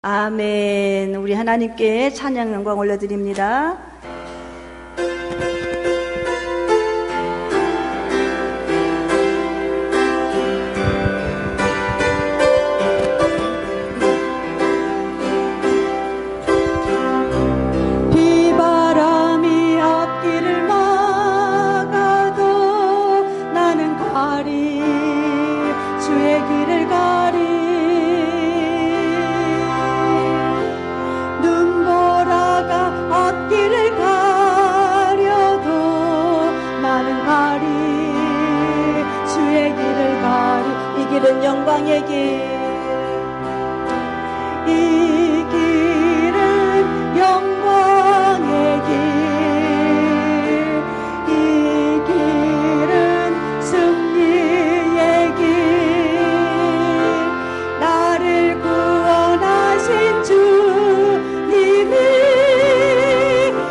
아멘. 우리 하나님께 찬양 영광 올려드립니다. 비바람이 앞길을 막아도 나는 가리, 주의 길을 가리. 눈보라가 앞길을 가려도 나는 가리, 주의 길을 가리. 이 길은 영광의 길, 이 길은 영광의 길, 이 길은 승리의 길. 나를 구원하신 주님이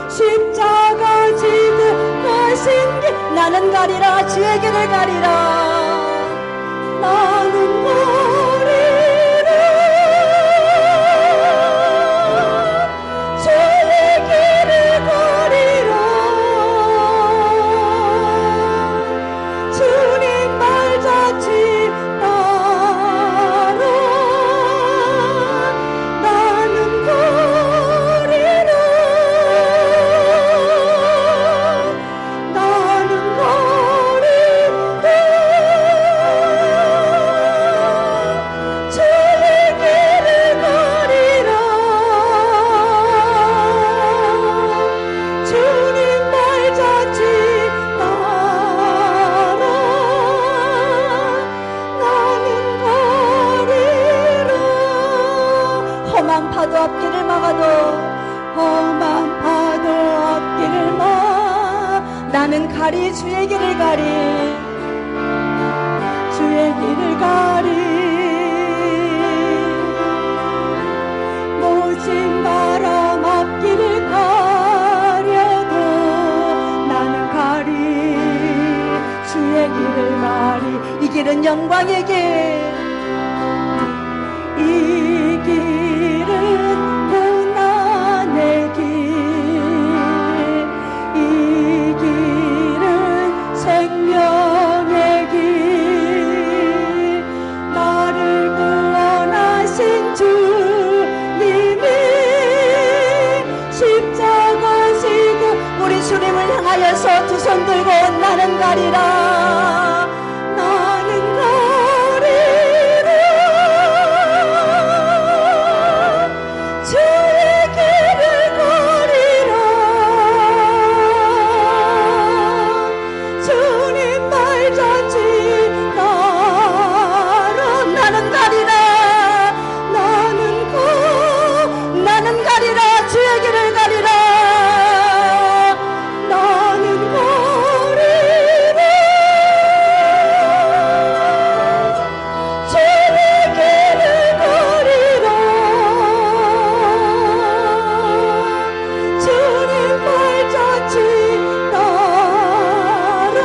십자가 지고 가신 길, 나는 가리라, 주의 길을 가리라. 나는 가리라, 주의 길을 가리라. 주님 말자치 따라 나는 가리라, 나는 가리라. 주의 길을 가리라. 주님 말자치 따라 나는 가리라. 험한 파도 앞길을 막아도, 험한 파도 앞길을 막 나는 가리, 주의 길을 가리, 주의 길을 가리. 모진 바람 앞길을 가려도 나는 가리, 주의 길을 가리. 이 길은 영광의 길, 이 길은 고난의 길, 이 길은 생명의 길. 나를 구원하신 주님이 십자가 지고 우리 주님을 향하여서 두 손 들고 나는 가리라, 나는 가리라. 주의 길을 가리라. 주님 말자치 따라 나는 가리라, 나는 가리라, 주의 길을 가리라. 나는 가리라, 주의 길을 가리라. 주님 말자치 따라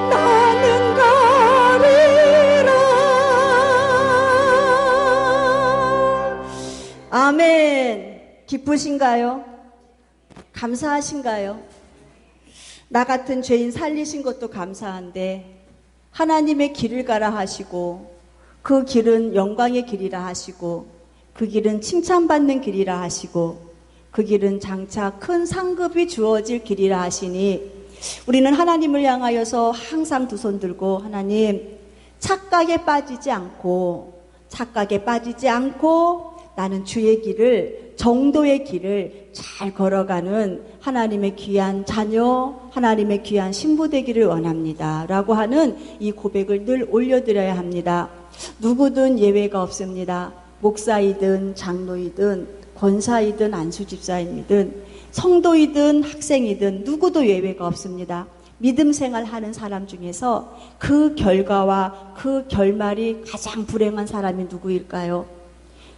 나는 가리라. 아멘. 기쁘신가요? 감사하신가요? 나 같은 죄인 살리신 것도 감사한데 하나님의 길을 가라 하시고, 그 길은 영광의 길이라 하시고, 그 길은 칭찬받는 길이라 하시고, 그 길은 장차 큰 상급이 주어질 길이라 하시니, 우리는 하나님을 향하여서 항상 두 손 들고, 하나님, 착각에 빠지지 않고 나는 주의 길을, 정도의 길을 잘 걸어가는 하나님의 귀한 자녀, 하나님의 귀한 신부 되기를 원합니다 라고 하는 이 고백을 늘 올려드려야 합니다. 누구든 예외가 없습니다. 목사이든 장로이든 권사이든 안수집사이든 성도이든 학생이든 누구도 예외가 없습니다. 믿음 생활하는 사람 중에서 그 결과와 그 결말이 가장 불행한 사람이 누구일까요?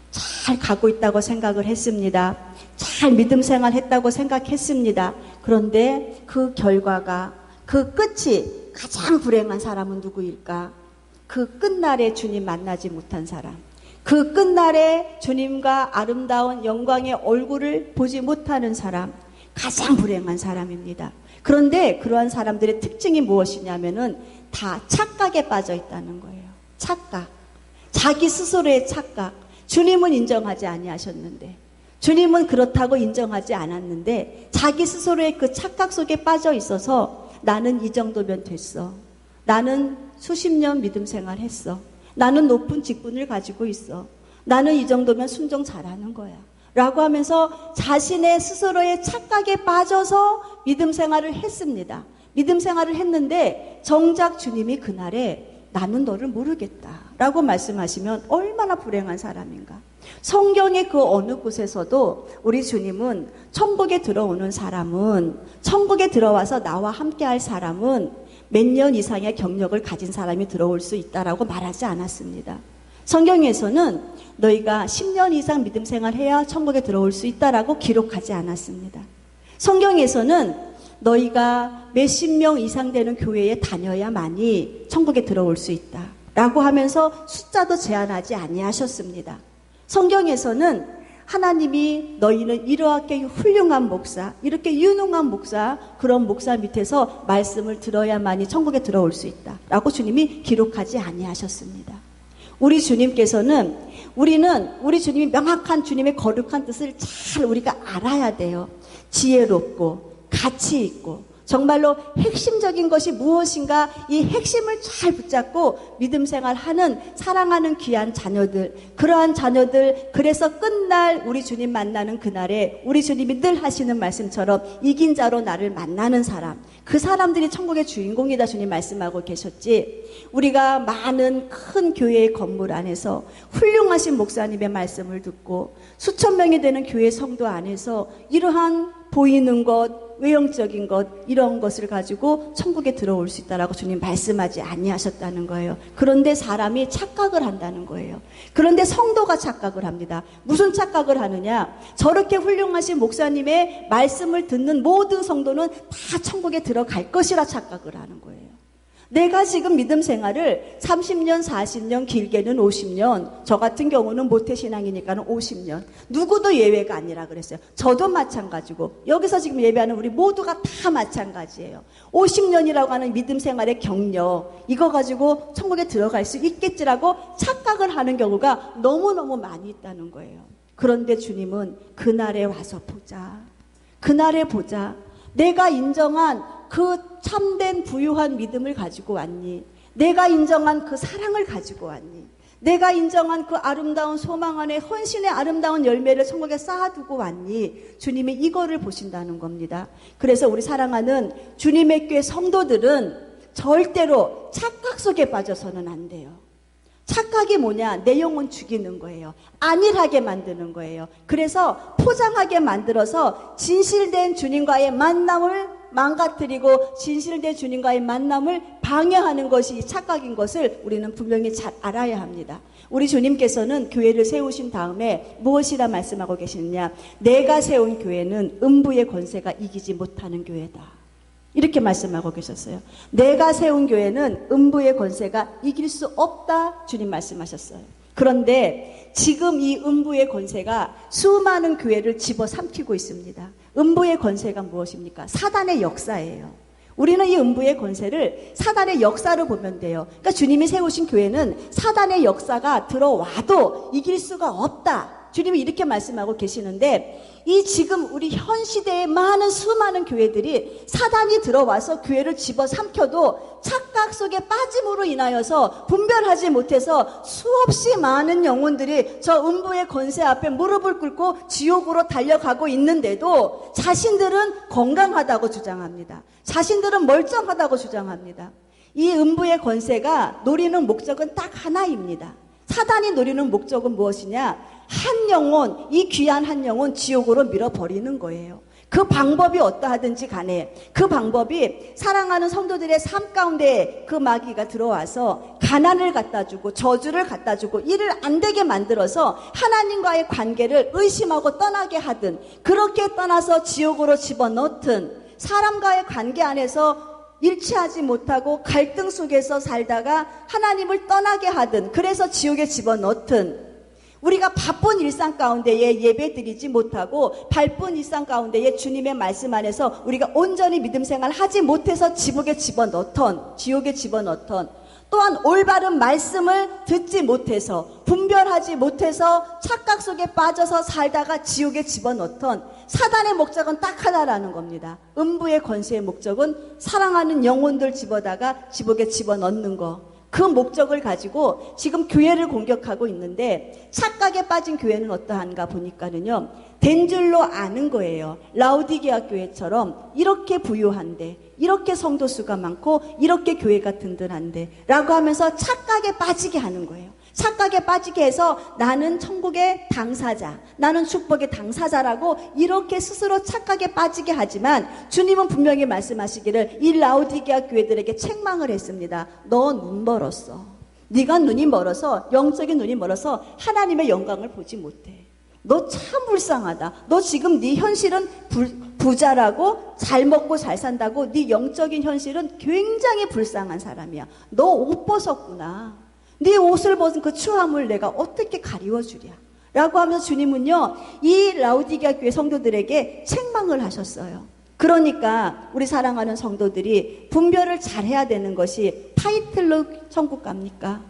잘 가고 있다고 생각을 했습니다. 잘 믿음 생활했다고 생각했습니다. 그런데 그 결과가, 그 끝이 가장 불행한 사람은 누구일까? 그 끝날에 주님 만나지 못한 사람, 그 끝날에 주님과 아름다운 영광의 얼굴을 보지 못하는 사람, 가장 불행한 사람입니다. 그런데 그러한 사람들의 특징이 무엇이냐면은 다 착각에 빠져 있다는 거예요. 착각. 자기 스스로의 착각. 주님은 인정하지 아니하셨는데, 주님은 그렇다고 인정하지 않았는데 자기 스스로의 그 착각 속에 빠져 있어서 나는 이 정도면 됐어. 나는 수십 년 믿음 생활했어. 나는 높은 직분을 가지고 있어. 나는 이 정도면 순종 잘하는 거야. 라고 하면서 자신의 스스로의 착각에 빠져서 믿음 생활을 했습니다. 믿음 생활을 했는데 정작 주님이 그날에 나는 너를 모르겠다 라고 말씀하시면 얼마나 불행한 사람인가. 성경의 그 어느 곳에서도 우리 주님은 천국에 들어오는 사람은, 천국에 들어와서 나와 함께할 사람은 몇 년 이상의 경력을 가진 사람이 들어올 수 있다라고 말하지 않았습니다. 성경에서는 너희가 10년 이상 믿음 생활해야 천국에 들어올 수 있다라고 기록하지 않았습니다. 성경에서는 너희가 몇십 명 이상 되는 교회에 다녀야만이 천국에 들어올 수 있다라고 하면서 숫자도 제한하지 아니하셨습니다. 성경에서는 하나님이 너희는 이렇게 훌륭한 목사, 이렇게 유능한 목사, 그런 목사 밑에서 말씀을 들어야만이 천국에 들어올 수 있다라고 주님이 기록하지 아니하셨습니다. 우리 주님께서는 우리 주님이 명확한 주님의 거룩한 뜻을 잘 우리가 알아야 돼요. 지혜롭고 가치 있고 정말로 핵심적인 것이 무엇인가 이 핵심을 잘 붙잡고 믿음 생활하는 사랑하는 귀한 자녀들, 그러한 자녀들, 그래서 끝날 우리 주님 만나는 그날에 우리 주님이 늘 하시는 말씀처럼 이긴 자로 나를 만나는 사람, 그 사람들이 천국의 주인공이다 주님 말씀하고 계셨지. 우리가 많은 큰 교회의 건물 안에서 훌륭하신 목사님의 말씀을 듣고 수천 명이 되는 교회 성도 안에서 이러한 보이는 것, 외형적인 것, 이런 것을 가지고 천국에 들어올 수 있다라고 주님 말씀하지 아니하셨다는 거예요. 그런데 사람이 착각을 한다는 거예요. 그런데 성도가 착각을 합니다. 무슨 착각을 하느냐? 저렇게 훌륭하신 목사님의 말씀을 듣는 모든 성도는 다 천국에 들어갈 것이라 착각을 하는 거예요. 내가 지금 믿음 생활을 30년, 40년, 길게는 50년, 저 같은 경우는 모태신앙이니까는 50년, 누구도 예외가 아니라 그랬어요. 저도 마찬가지고 여기서 지금 예배하는 우리 모두가 다 마찬가지예요. 50년이라고 하는 믿음 생활의 경력, 이거 가지고 천국에 들어갈 수 있겠지라고 착각을 하는 경우가 너무너무 많이 있다는 거예요. 그런데 주님은 그날에 와서 보자. 그날에 보자. 내가 인정한 그 참된 부유한 믿음을 가지고 왔니? 내가 인정한 그 사랑을 가지고 왔니? 내가 인정한 그 아름다운 소망 안에 헌신의 아름다운 열매를 천국에 쌓아두고 왔니? 주님이 이거를 보신다는 겁니다. 그래서 우리 사랑하는 주님의 교회 성도들은 절대로 착각 속에 빠져서는 안 돼요. 착각이 뭐냐? 내 영혼 죽이는 거예요. 안일하게 만드는 거예요. 그래서 포장하게 만들어서 진실된 주님과의 만남을 망가뜨리고 진실된 주님과의 만남을 방해하는 것이 착각인 것을 우리는 분명히 잘 알아야 합니다. 우리 주님께서는 교회를 세우신 다음에 무엇이라 말씀하고 계시느냐? 내가 세운 교회는 음부의 권세가 이기지 못하는 교회다. 이렇게 말씀하고 계셨어요. 내가 세운 교회는 음부의 권세가 이길 수 없다. 주님 말씀하셨어요. 그런데 지금 이 음부의 권세가 수많은 교회를 집어삼키고 있습니다. 음부의 권세가 무엇입니까? 사단의 역사예요. 우리는 이 음부의 권세를 사단의 역사로 보면 돼요. 그러니까 주님이 세우신 교회는 사단의 역사가 들어와도 이길 수가 없다. 주님이 이렇게 말씀하고 계시는데 이 지금 우리 현 시대의 많은 수많은 교회들이 사단이 들어와서 교회를 집어삼켜도 착각 속에 빠짐으로 인하여서 분별하지 못해서 수없이 많은 영혼들이 저 음부의 권세 앞에 무릎을 꿇고 지옥으로 달려가고 있는데도 자신들은 건강하다고 주장합니다. 자신들은 멀쩡하다고 주장합니다. 이 음부의 권세가 노리는 목적은 딱 하나입니다. 사단이 노리는 목적은 무엇이냐? 한 영혼, 이 귀한 한 영혼 지옥으로 밀어버리는 거예요. 그 방법이 어떠하든지 간에 그 방법이 사랑하는 성도들의 삶 가운데 그 마귀가 들어와서 가난을 갖다주고 저주를 갖다주고 일을 안 되게 만들어서 하나님과의 관계를 의심하고 떠나게 하든 그렇게 떠나서 지옥으로 집어넣든 사람과의 관계 안에서 일치하지 못하고 갈등 속에서 살다가 하나님을 떠나게 하든 그래서 지옥에 집어넣든 우리가 바쁜 일상 가운데에 예배 드리지 못하고 바쁜 일상 가운데에 주님의 말씀 안에서 우리가 온전히 믿음 생활 하지 못해서 지옥에 집어넣던 또한 올바른 말씀을 듣지 못해서 분별하지 못해서 착각 속에 빠져서 살다가 지옥에 집어넣던 사단의 목적은 딱 하나라는 겁니다. 음부의 권세의 목적은 사랑하는 영혼들 집어다가 지옥에 집어넣는 거. 그 목적을 가지고 지금 교회를 공격하고 있는데 착각에 빠진 교회는 어떠한가 보니까는요. 된 줄로 아는 거예요. 라오디게아 교회처럼 이렇게 부유한데 이렇게 성도 수가 많고 이렇게 교회가 든든한데 라고 하면서 착각에 빠지게 하는 거예요. 착각에 빠지게 해서 나는 천국의 당사자, 나는 축복의 당사자라고 이렇게 스스로 착각에 빠지게 하지만 주님은 분명히 말씀하시기를 이 라오디게아 교회들에게 책망을 했습니다. 너 눈 멀었어. 네가 눈이 멀어서 영적인 눈이 멀어서 하나님의 영광을 보지 못해. 너 참 불쌍하다. 너 지금 네 현실은 부자라고 잘 먹고 잘 산다고 네 영적인 현실은 굉장히 불쌍한 사람이야. 너 옷 벗었구나. 네 옷을 벗은 그 추함을 내가 어떻게 가리워주랴 라고 하면서 주님은요 이 라오디게아 교회 성도들에게 책망을 하셨어요. 그러니까 우리 사랑하는 성도들이 분별을 잘해야 되는 것이 타이틀로 천국 갑니까?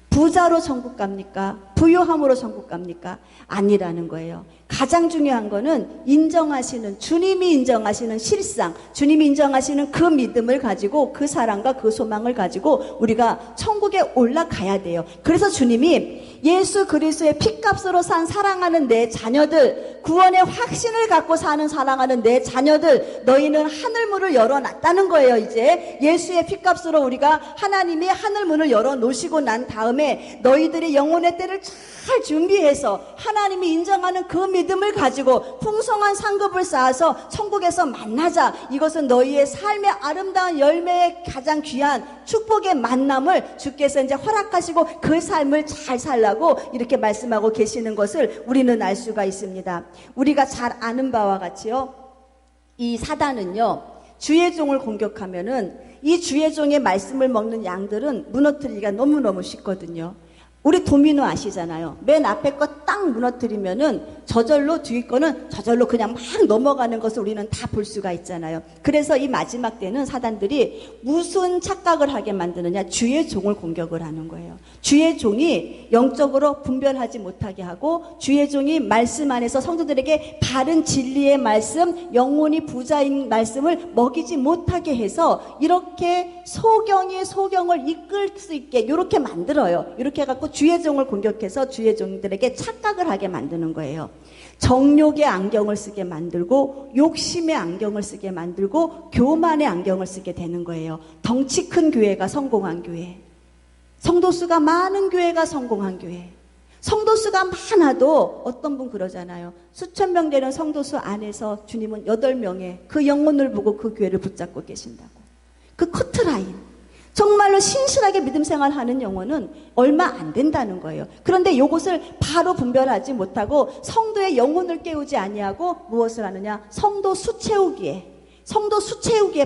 부자로 천국 갑니까? 부유함으로 천국 갑니까? 아니라는 거예요. 가장 중요한 거는 인정하시는, 주님이 인정하시는 실상, 주님이 인정하시는 그 믿음을 가지고 그 사랑과 그 소망을 가지고 우리가 천국에 올라가야 돼요. 그래서 주님이 예수 그리스도의 피값으로 산 사랑하는 내 자녀들, 구원의 확신을 갖고 사는 사랑하는 내 자녀들, 너희는 하늘문을 열어놨다는 거예요. 이제 예수의 피값으로 우리가 하나님이 하늘문을 열어놓으시고 난 다음에 너희들이 영혼의 때를 잘 준비해서 하나님이 인정하는 그 믿음을 가지고 풍성한 상급을 쌓아서 천국에서 만나자. 이것은 너희의 삶의 아름다운 열매의 가장 귀한 축복의 만남을 주께서 이제 허락하시고 그 삶을 잘 살라고 이렇게 말씀하고 계시는 것을 우리는 알 수가 있습니다. 우리가 잘 아는 바와 같이요, 이 사단은요 주의 종을 공격하면은 이 주의 종의 말씀을 먹는 양들은 무너뜨리기가 너무너무 쉽거든요. 우리 도미노 아시잖아요. 맨 앞에 거 딱 무너뜨리면은 저절로 뒤에 거는 저절로 그냥 막 넘어가는 것을 우리는 다 볼 수가 있잖아요. 그래서 이 마지막 때는 사단들이 무슨 착각을 하게 만드느냐? 주의 종을 공격을 하는 거예요. 주의 종이 영적으로 분별하지 못하게 하고 주의 종이 말씀 안에서 성도들에게 바른 진리의 말씀, 영혼이 부자인 말씀을 먹이지 못하게 해서 이렇게 소경이 소경을 이끌 수 있게 이렇게 만들어요. 이렇게 해갖고 주의 종을 공격해서 주의 종들에게 착각을 하게 만드는 거예요. 정욕의 안경을 쓰게 만들고 욕심의 안경을 쓰게 만들고 교만의 안경을 쓰게 되는 거예요. 덩치 큰 교회가 성공한 교회, 성도수가 많은 교회가 성공한 교회. 성도수가 많아도 어떤 분 그러잖아요. 수천 명 되는 성도수 안에서 주님은 8명의 그 영혼을 보고 그 교회를 붙잡고 계신다고. 그 커트라인, 정말로 신실하게 믿음 생활하는 영혼은 얼마 안 된다는 거예요. 그런데 이것을 바로 분별하지 못하고 성도의 영혼을 깨우지 아니하고 무엇을 하느냐? 성도 수 채우기에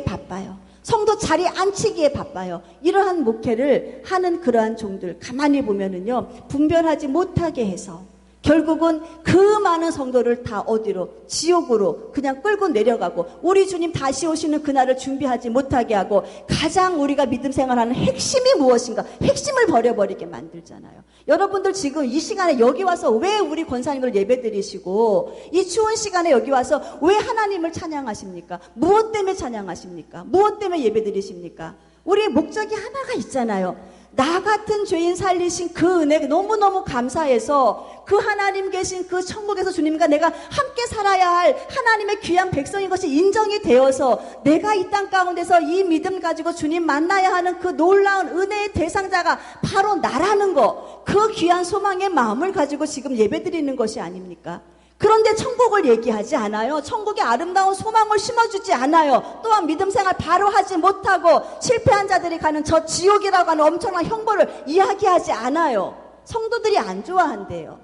바빠요. 성도 자리 앉히기에 바빠요. 이러한 목회를 하는 그러한 종들 가만히 보면은요, 분별하지 못하게 해서 결국은 그 많은 성도를 다 어디로? 지옥으로 그냥 끌고 내려가고 우리 주님 다시 오시는 그날을 준비하지 못하게 하고 가장 우리가 믿음 생활하는 핵심이 무엇인가? 핵심을 버려버리게 만들잖아요. 여러분들 지금 이 시간에 여기 와서 왜 우리 권사님을 예배드리시고 이 추운 시간에 여기 와서 왜 하나님을 찬양하십니까? 무엇 때문에 찬양하십니까? 무엇 때문에 예배드리십니까? 우리의 목적이 하나가 있잖아요. 나 같은 죄인 살리신 그 은혜 너무너무 감사해서 그 하나님 계신 그 천국에서 주님과 내가 함께 살아야 할 하나님의 귀한 백성인 것이 인정이 되어서 내가 이 땅 가운데서 이 믿음 가지고 주님 만나야 하는 그 놀라운 은혜의 대상자가 바로 나라는 거, 그 귀한 소망의 마음을 가지고 지금 예배드리는 것이 아닙니까? 그런데 천국을 얘기하지 않아요. 천국의 아름다운 소망을 심어주지 않아요. 또한 믿음 생활 바로 하지 못하고 실패한 자들이 가는 저 지옥이라고 하는 엄청난 형벌을 이야기하지 않아요. 성도들이 안 좋아한대요.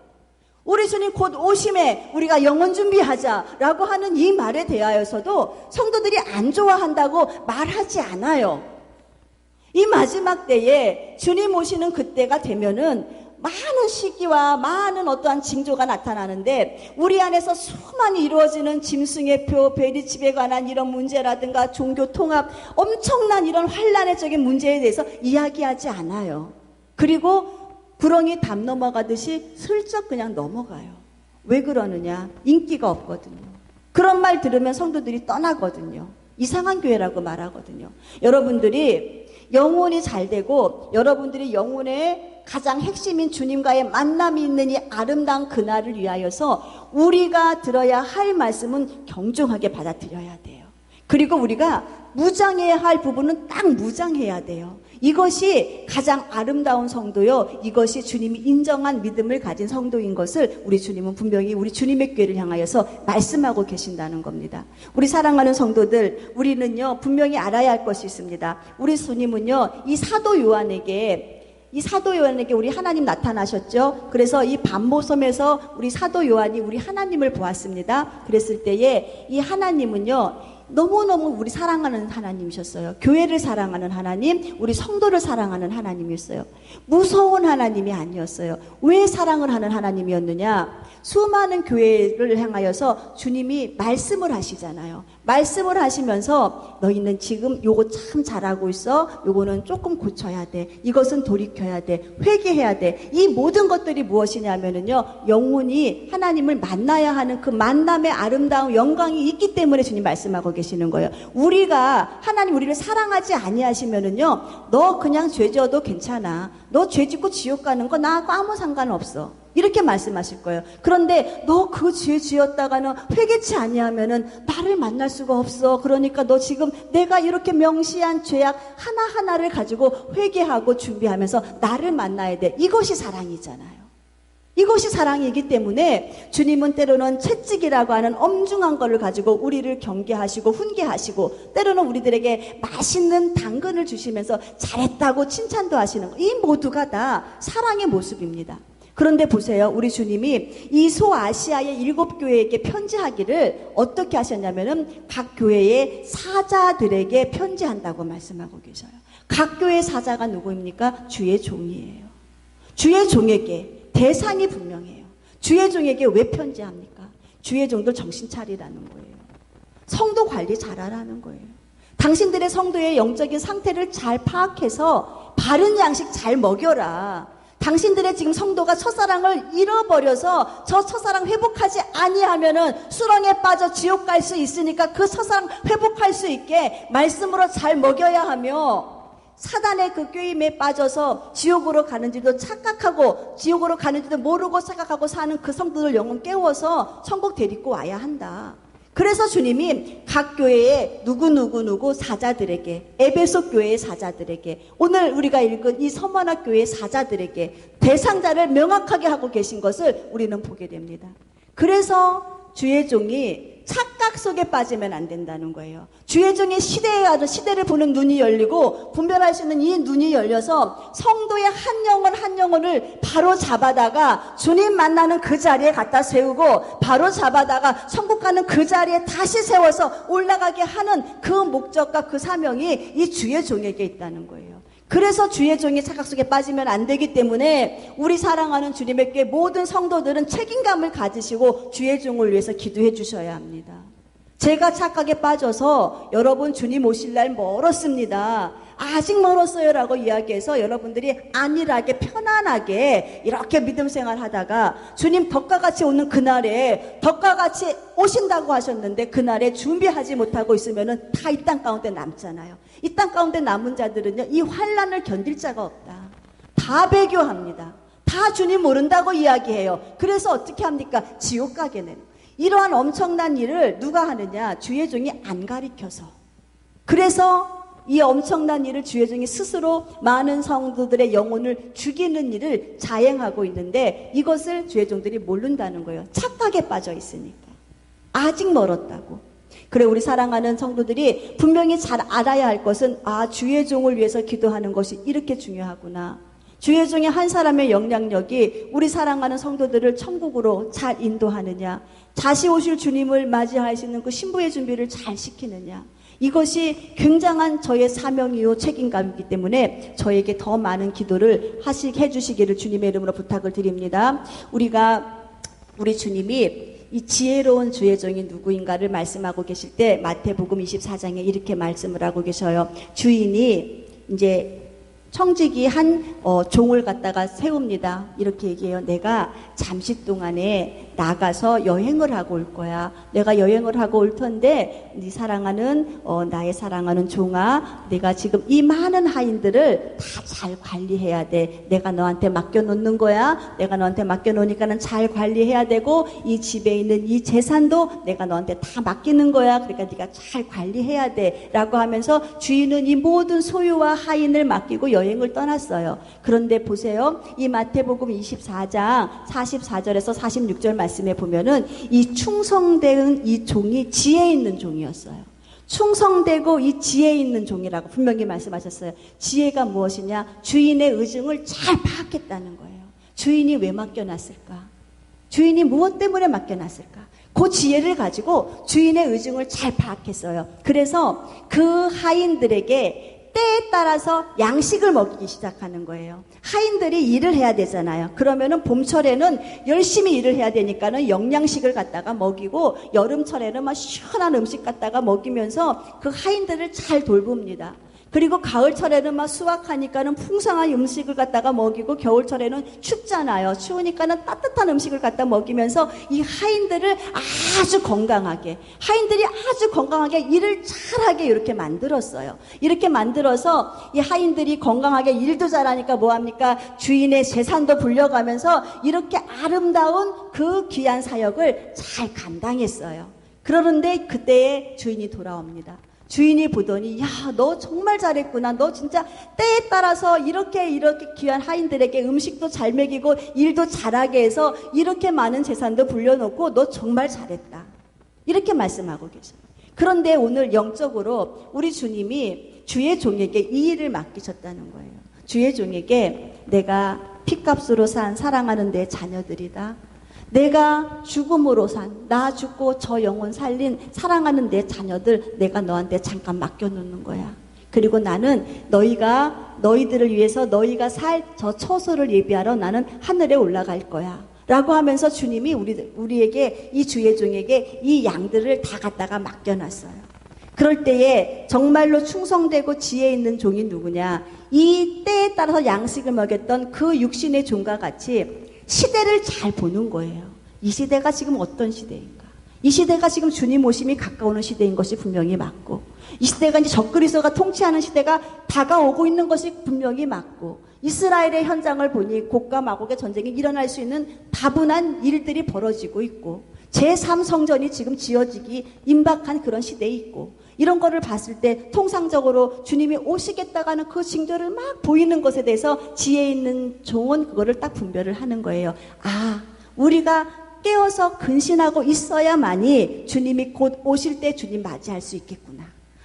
우리 주님 곧 오심에 우리가 영혼 준비하자라고 하는 이 말에 대하여서도 성도들이 안 좋아한다고 말하지 않아요. 이 마지막 때에 주님 오시는 그때가 되면은 많은 시기와 많은 어떠한 징조가 나타나는데 우리 안에서 수많이 이루어지는 짐승의 표, 베리집에 관한 이런 문제라든가 종교 통합, 엄청난 이런 환란의적인 문제에 대해서 이야기하지 않아요. 그리고 구렁이 담 넘어가듯이 슬쩍 그냥 넘어가요. 왜 그러느냐? 인기가 없거든요. 그런 말 들으면 성도들이 떠나거든요. 이상한 교회라고 말하거든요. 여러분들이 영혼이 잘 되고 여러분들이 영혼의 가장 핵심인 주님과의 만남이 있는 이 아름다운 그날을 위하여서 우리가 들어야 할 말씀은 경중하게 받아들여야 돼요. 그리고 우리가 무장해야 할 부분은 딱 무장해야 돼요. 이것이 가장 아름다운 성도요, 이것이 주님이 인정한 믿음을 가진 성도인 것을 우리 주님은 분명히 우리 주님의 교회를 향하여서 말씀하고 계신다는 겁니다. 우리 사랑하는 성도들, 우리는요 분명히 알아야 할 것이 있습니다. 우리 주님은요 이 사도 요한에게 우리 하나님 나타나셨죠. 그래서 이 반모섬에서 우리 사도 요한이 우리 하나님을 보았습니다. 그랬을 때에 이 하나님은요 너무너무 우리 사랑하는 하나님이셨어요. 교회를 사랑하는 하나님, 우리 성도를 사랑하는 하나님이었어요. 무서운 하나님이 아니었어요. 왜 사랑을 하는 하나님이었느냐? 수많은 교회를 향하여서 주님이 말씀을 하시잖아요. 말씀을 하시면서 너희는 지금 요거 참 잘하고 있어. 요거는 조금 고쳐야 돼. 이것은 돌이켜야 돼. 회개해야 돼. 이 모든 것들이 무엇이냐면은요, 영혼이 하나님을 만나야 하는 그 만남의 아름다운 영광이 있기 때문에 주님 말씀하고 계시는 거예요. 우리가 하나님 우리를 사랑하지 아니하시면은요, 너 그냥 죄 지어도 괜찮아. 너 죄 짓고 지옥 가는 거 나하고 아무 상관없어. 이렇게 말씀하실 거예요. 그런데 너 그 죄 지었다가는 회개치 아니하면은 나를 만날 수가 없어. 그러니까 너 지금 내가 이렇게 명시한 죄악 하나하나를 가지고 회개하고 준비하면서 나를 만나야 돼. 이것이 사랑이잖아요. 이것이 사랑이기 때문에 주님은 때로는 채찍이라고 하는 엄중한 것을 가지고 우리를 경계하시고 훈계하시고 때로는 우리들에게 맛있는 당근을 주시면서 잘했다고 칭찬도 하시는 거. 이 모두가 다 사랑의 모습입니다. 그런데 보세요. 우리 주님이 이 소아시아의 7교회에게 편지하기를 어떻게 하셨냐면은 각 교회의 사자들에게 편지한다고 말씀하고 계셔요. 각 교회의 사자가 누구입니까? 주의 종이에요. 주의 종에게 대상이 분명해요. 주의 종에게 왜 편지합니까? 주의 종들 정신 차리라는 거예요. 성도 관리 잘하라는 거예요. 당신들의 성도의 영적인 상태를 잘 파악해서 바른 양식 잘 먹여라. 당신들의 지금 성도가 첫사랑을 잃어버려서 저 첫사랑 회복하지 아니하면은 수렁에 빠져 지옥 갈 수 있으니까 그 첫사랑 회복할 수 있게 말씀으로 잘 먹여야 하며 사단의 그 꾀임에 빠져서 지옥으로 가는지도 착각하고 지옥으로 가는지도 모르고 착각하고 사는 그 성도들 영혼 깨워서 천국 데리고 와야 한다. 그래서 주님이 각 교회의 누구 사자들에게, 에베소 교회의 사자들에게, 오늘 우리가 읽은 이 서머나 교회의 사자들에게 대상자를 명확하게 하고 계신 것을 우리는 보게 됩니다. 그래서 주의 종이 착각 속에 빠지면 안 된다는 거예요. 주의 종이 시대를 보는 눈이 열리고 분별할 수 있는 이 눈이 열려서 성도의 한 영혼을 바로 잡아다가 주님 만나는 그 자리에 갖다 세우고 바로 잡아다가 천국 가는 그 자리에 다시 세워서 올라가게 하는 그 목적과 그 사명이 이 주의 종에게 있다는 거예요. 그래서 주의 종이 착각 속에 빠지면 안 되기 때문에 우리 사랑하는 주님의 교회 모든 성도들은 책임감을 가지시고 주의 종을 위해서 기도해 주셔야 합니다. 제가 착각에 빠져서 여러분 주님 오실 날 멀었습니다. 아직 멀었어요 라고 이야기해서 여러분들이 안일하게 편안하게 이렇게 믿음 생활 하다가 주님 덕과 같이 오는 그날에 덕과 같이 오신다고 하셨는데 그날에 준비하지 못하고 있으면은 다 이 땅 가운데 남잖아요. 이 땅 가운데 남은 자들은요 이 환란을 견딜 자가 없다. 다 배교합니다. 다 주님 모른다고 이야기해요. 그래서 어떻게 합니까? 지옥 가게 내는. 이러한 엄청난 일을 누가 하느냐? 주의 종이 안 가리켜서. 그래서 이 엄청난 일을 주의 종이 스스로 많은 성도들의 영혼을 죽이는 일을 자행하고 있는데 이것을 주의 종들이 모른다는 거예요. 착각에 빠져 있으니까. 아직 멀었다고. 그래 우리 사랑하는 성도들이 분명히 잘 알아야 할 것은 주의 종을 위해서 기도하는 것이 이렇게 중요하구나. 주의 종의 한 사람의 영향력이 우리 사랑하는 성도들을 천국으로 잘 인도하느냐, 다시 오실 주님을 맞이하시는 그 신부의 준비를 잘 시키느냐, 이것이 굉장한 저의 사명이요 책임감이기 때문에 저에게 더 많은 기도를 해주시기를 주님의 이름으로 부탁을 드립니다. 우리 주님이 이 지혜로운 주의 종이 누구인가를 말씀하고 계실 때 마태복음 24장에 이렇게 말씀을 하고 계셔요. 주인이 이제 청지기 한 종을 갖다가 세웁니다. 이렇게 얘기해요. 내가 잠시 동안에 나가서 여행을 하고 올 거야. 내가 여행을 하고 올 텐데 네 사랑하는 나의 사랑하는 종아, 내가 지금 이 많은 하인들을 다 잘 관리해야 돼. 내가 너한테 맡겨놓는 거야. 내가 너한테 맡겨놓으니까는 잘 관리해야 되고 이 집에 있는 이 재산도 내가 너한테 다 맡기는 거야. 그러니까 네가 잘 관리해야 돼. 라고 하면서 주인은 이 모든 소유와 하인을 맡기고 여행을 떠났어요. 그런데 보세요. 이 마태복음 24장 44절에서 46절 말씀에 보면은 이 충성된 이 종이 지혜 있는 종이었어요. 충성되고 이 지혜 있는 종이라고 분명히 말씀하셨어요. 지혜가 무엇이냐? 주인의 의중을 잘 파악했다는 거예요. 주인이 왜 맡겨놨을까? 주인이 무엇 때문에 맡겨놨을까? 그 지혜를 가지고 주인의 의중을 잘 파악했어요. 그래서 그 하인들에게 때에 따라서 양식을 먹이기 시작하는 거예요. 하인들이 일을 해야 되잖아요. 그러면은 봄철에는 열심히 일을 해야 되니까는 영양식을 갖다가 먹이고 여름철에는 막 시원한 음식 갖다가 먹이면서 그 하인들을 잘 돌봅니다. 그리고 가을철에는 막 수확하니까는 풍성한 음식을 갖다가 먹이고 겨울철에는 춥잖아요. 추우니까는 따뜻한 음식을 갖다 먹이면서 이 하인들을 아주 건강하게, 하인들이 아주 건강하게 일을 잘하게 이렇게 만들었어요. 이렇게 만들어서 이 하인들이 건강하게 일도 잘하니까 뭐합니까? 주인의 재산도 불려가면서 이렇게 아름다운 그 귀한 사역을 잘 감당했어요. 그러는데 그때에 주인이 돌아옵니다. 주인이 보더니 야, 너 정말 잘했구나. 너 진짜 때에 따라서 이렇게 귀한 하인들에게 음식도 잘 먹이고 일도 잘하게 해서 이렇게 많은 재산도 불려놓고 너 정말 잘했다. 이렇게 말씀하고 계셔요. 그런데 오늘 영적으로 우리 주님이 주의 종에게 이 일을 맡기셨다는 거예요. 주의 종에게 내가 핏값으로 산 사랑하는 내 자녀들이다. 내가 죽음으로 나 죽고 저 영혼 살린 사랑하는 내 자녀들 내가 너한테 잠깐 맡겨놓는 거야. 그리고 나는 너희들을 위해서 너희가 살 저 처소를 예비하러 나는 하늘에 올라갈 거야. 라고 하면서 주님이 우리에게 이 주의 종에게 이 양들을 다 갖다가 맡겨놨어요. 그럴 때에 정말로 충성되고 지혜 있는 종이 누구냐? 이 때에 따라서 양식을 먹였던 그 육신의 종과 같이 시대를 잘 보는 거예요. 이 시대가 지금 어떤 시대인가? 이 시대가 지금 주님 오심이 가까우는 시대인 것이 분명히 맞고, 이 시대가 이제 적그리스도가 통치하는 시대가 다가오고 있는 것이 분명히 맞고, 이스라엘의 현장을 보니 곡과 마곡의 전쟁이 일어날 수 있는 다분한 일들이 벌어지고 있고, 제3성전이 지금 지어지기 임박한 그런 시대에 있고, 이런 거를 봤을 때 통상적으로 주님이 오시겠다고 하는 그 징조를 막 보이는 것에 대해서 지혜 있는 종은 그거를 딱 분별을 하는 거예요. 아, 우리가 깨어서 근신하고 있어야만이 주님이 곧 오실 때 주님 맞이할 수 있겠구나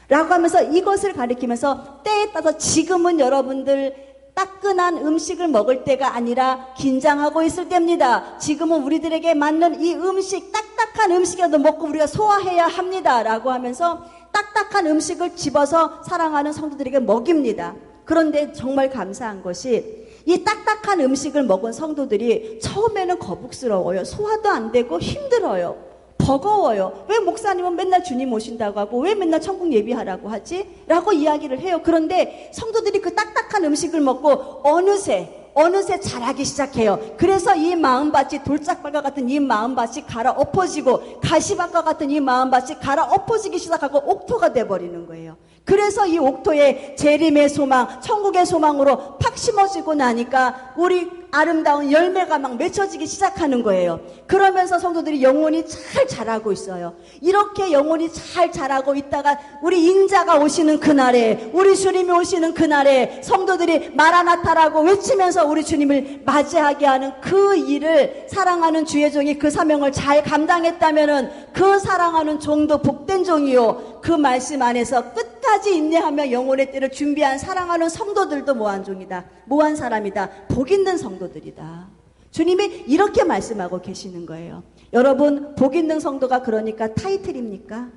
라고 하면서 이것을 가리키면서 때에 따라서 지금은 여러분들 따끈한 음식을 먹을 때가 아니라 긴장하고 있을 때입니다. 지금은 우리들에게 맞는 이 음식, 딱딱한 음식이라도 먹고 우리가 소화해야 합니다 라고 하면서 딱딱한 음식을 집어서 사랑하는 성도들에게 먹입니다. 그런데 정말 감사한 것이 이 딱딱한 음식을 먹은 성도들이 처음에는 거북스러워요. 소화도 안 되고 힘들어요. 버거워요. 왜 목사님은 맨날 주님 오신다고 하고 왜 맨날 천국 예비하라고 하지? 라고 이야기를 해요. 그런데 성도들이 그 딱딱한 음식을 먹고 어느새 자라기 시작해요. 그래서 이 마음밭이 돌짝밭과 같은 이 마음밭이 갈아 엎어지고 가시밭과 같은 이 마음밭이 갈아 엎어지기 시작하고 옥토가 돼버리는 거예요. 그래서 이 옥토에 재림의 소망, 천국의 소망으로 팍 심어지고 나니까 우리 아름다운 열매가 막 맺혀지기 시작하는 거예요. 그러면서 성도들이 영혼이 잘 자라고 있어요. 이렇게 영혼이 잘 자라고 있다가 우리 인자가 오시는 그날에, 우리 주님이 오시는 그날에 성도들이 마라나타라고 외치면서 우리 주님을 맞이하게 하는 그 일을 사랑하는 주의 종이 그 사명을 잘 감당했다면은 그 사랑하는 종도 복된 종이요, 그 말씀 안에서 끝까지 인내하며 영혼의 때를 준비한 사랑하는 성도들도 뭐한 종이다, 뭐한 사람이다, 복 있는 성도들이다. 주님이 이렇게 말씀하고 계시는 거예요. 여러분, 복 있는 성도가 그러니까 타이틀입니까?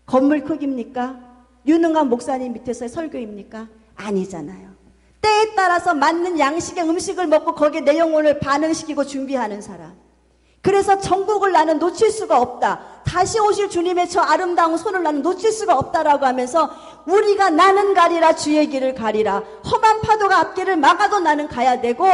건물 크기입니까? 유능한 목사님 밑에서의 설교입니까? 아니잖아요. 때에 따라서 맞는 양식의 음식을 먹고 거기에 내 영혼을 반응시키고 준비하는 사람. 그래서 천국을 나는 놓칠 수가 없다. 다시 오실 주님의 저 아름다운 손을 나는 놓칠 수가 없다라고 하면서 우리가 나는 가리라 주의 길을 가리라. 험한 파도가 앞길을 막아도 나는 가야 되고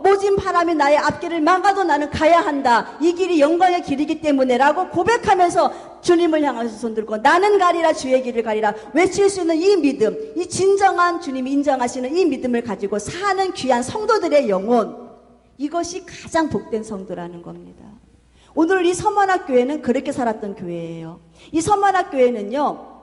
모진 바람이 나의 앞길을 막아도 나는 가야 한다. 이 길이 영광의 길이기 때문에 라고 고백하면서 주님을 향해서 손들고 나는 가리라 주의 길을 가리라 외칠 수 있는 이 믿음, 이 진정한 주님이 인정하시는 이 믿음을 가지고 사는 귀한 성도들의 영혼, 이것이 가장 복된 성도라는 겁니다. 오늘 이 서만학교회는 그렇게 살았던 교회예요. 이 서만학교회는요,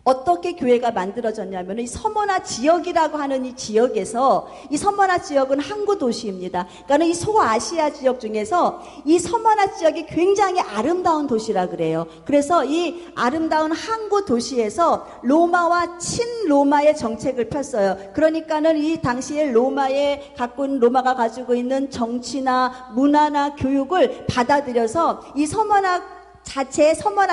어떻게 교회가 만들어졌냐면 이 서머나 지역이라고 하는 이 지역에서, 이 서머나 지역은 항구 도시입니다. 그러니까 이 소아시아 지역 중에서 이 서머나 지역이 굉장히 아름다운 도시라 그래요. 그래서 이 아름다운 항구 도시에서 로마와 친로마의 정책을 폈어요. 그러니까는 이 당시에 로마가 가지고 있는 정치나 문화나 교육을 받아들여서 이 서머나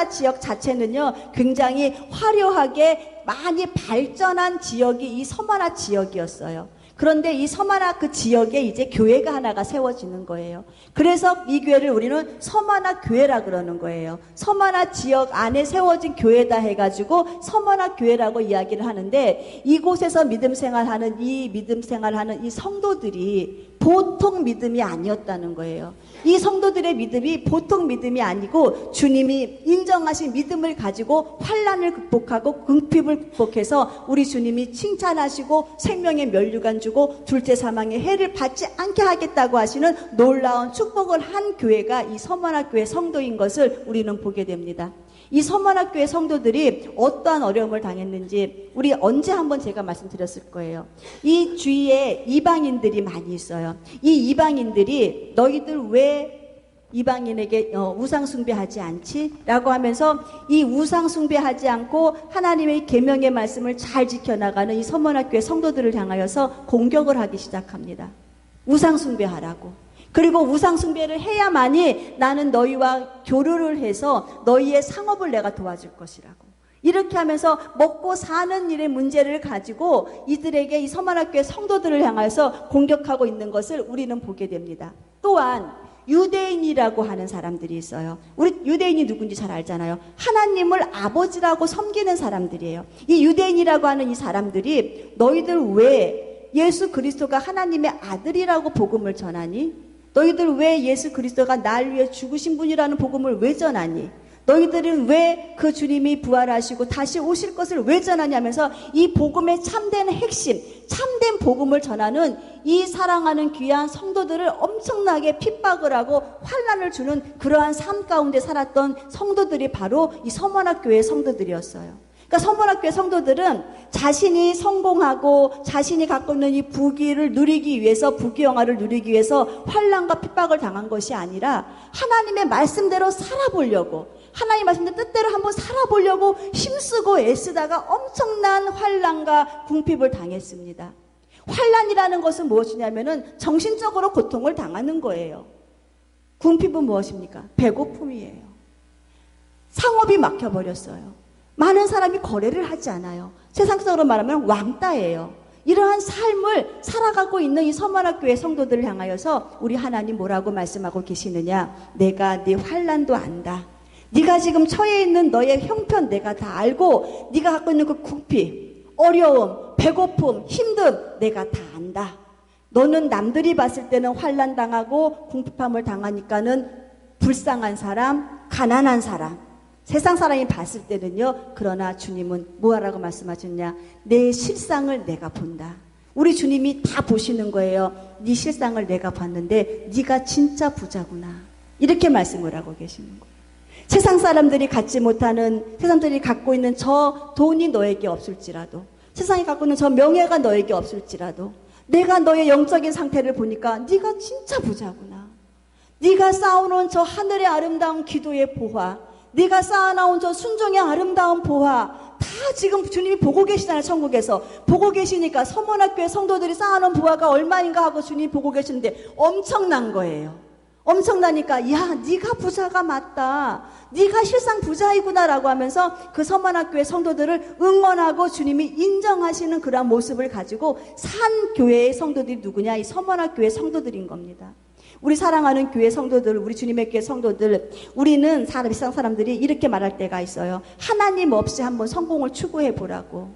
지역 자체는요, 굉장히 화려하게 많이 발전한 지역이 이 서머나 지역이었어요. 그런데 이 서머나 그 지역에 이제 교회가 하나가 세워지는 거예요. 그래서 이 교회를 우리는 서머나 교회라 그러는 거예요. 서머나 지역 안에 세워진 교회다 해가지고 서머나 교회라고 이야기를 하는데, 이곳에서 믿음 생활하는 이 성도들이 보통 믿음이 아니었다는 거예요. 이 성도들의 믿음이 보통 믿음이 아니고 주님이 인정하신 믿음을 가지고 환난을 극복하고 궁핍을 극복해서 우리 주님이 칭찬하시고 생명의 면류관 주고 둘째 사망의 해를 받지 않게 하겠다고 하시는 놀라운 축복을 한 교회가 이 서만학교의 성도인 것을 우리는 보게 됩니다. 이 서만학교의 성도들이 어떠한 어려움을 당했는지 우리 언제 한번 제가 말씀드렸을 거예요. 이 주위에 이방인들이 많이 있어요. 이 이방인들이 너희들 왜 이방인에게 우상 숭배하지 않지? 라고 하면서 이 우상 숭배하지 않고 하나님의 계명의 말씀을 잘 지켜나가는 이 서만학교의 성도들을 향하여서 공격을 하기 시작합니다. 우상 숭배하라고. 그리고 우상 숭배를 해야만이 나는 너희와 교류를 해서 너희의 상업을 내가 도와줄 것이라고. 이렇게 하면서 먹고 사는 일의 문제를 가지고 이들에게 이 서만학교의 성도들을 향해서 공격하고 있는 것을 우리는 보게 됩니다. 또한 유대인이라고 하는 사람들이 있어요. 우리 유대인이 누군지 잘 알잖아요. 하나님을 아버지라고 섬기는 사람들이에요. 이 유대인이라고 하는 이 사람들이 너희들 왜 예수 그리스도가 하나님의 아들이라고 복음을 전하니? 너희들 왜 예수 그리스도가 날 위해 죽으신 분이라는 복음을 왜 전하니? 너희들은 왜 그 주님이 부활하시고 다시 오실 것을 왜 전하냐면서 이 복음의 참된 핵심, 참된 복음을 전하는 이 사랑하는 귀한 성도들을 엄청나게 핍박을 하고 환난을 주는 그러한 삶 가운데 살았던 성도들이 바로 이 서만학교의 성도들이었어요. 그러니까 서만학교의 성도들은 자신이 성공하고 자신이 갖고 있는 이 부귀를 누리기 위해서, 부귀영화를 누리기 위해서 환난과 핍박을 당한 것이 아니라 하나님의 말씀대로 살아보려고, 하나님 말씀대로 뜻대로 한번 살아보려고 힘쓰고 애쓰다가 엄청난 환난과 궁핍을 당했습니다. 환난이라는 것은 무엇이냐면은 정신적으로 고통을 당하는 거예요. 궁핍은 무엇입니까? 배고픔이에요. 상업이 막혀버렸어요. 많은 사람이 거래를 하지 않아요. 세상적으로 말하면 왕따예요. 이러한 삶을 살아가고 있는 이 서만학교의 성도들을 향하여서 우리 하나님 뭐라고 말씀하고 계시느냐? 내가 네 환난도 안다. 네가 지금 처해 있는 너의 형편 내가 다 알고 네가 갖고 있는 그 궁핍, 어려움, 배고픔, 힘듦 내가 다 안다. 너는 남들이 봤을 때는 환난 당하고 궁핍함을 당하니까는 불쌍한 사람, 가난한 사람, 세상 사람이 봤을 때는요. 그러나 주님은 뭐하라고 말씀하셨냐? 내 실상을 내가 본다. 우리 주님이 다 보시는 거예요. 네 실상을 내가 봤는데 네가 진짜 부자구나. 이렇게 말씀을 하고 계시는 거예요. 세상 사람들이 갖지 못하는, 세상 사람들이 갖고 있는 저 돈이 너에게 없을지라도, 세상이 갖고 있는 저 명예가 너에게 없을지라도 내가 너의 영적인 상태를 보니까 네가 진짜 부자구나. 네가 쌓아놓은 저 하늘의 아름다운 기도의 보화, 네가 쌓아놓은 저 순종의 아름다운 보화 다 지금 주님이 보고 계시잖아요. 천국에서 보고 계시니까 서만학교의 성도들이 쌓아놓은 보화가 얼마인가 하고 주님이 보고 계시는데 엄청난 거예요. 엄청나니까 야 네가 부자가 맞다. 네가 실상 부자이구나라고 하면서 그 서만학교의 성도들을 응원하고 주님이 인정하시는 그러한 모습을 가지고 산 교회의 성도들이 누구냐? 이 서만학교의 성도들인 겁니다. 우리 사랑하는 교회 성도들, 우리 주님의 교회 성도들, 우리는 세상 사람들이 이렇게 말할 때가 있어요. 하나님 없이 한번 성공을 추구해 보라고.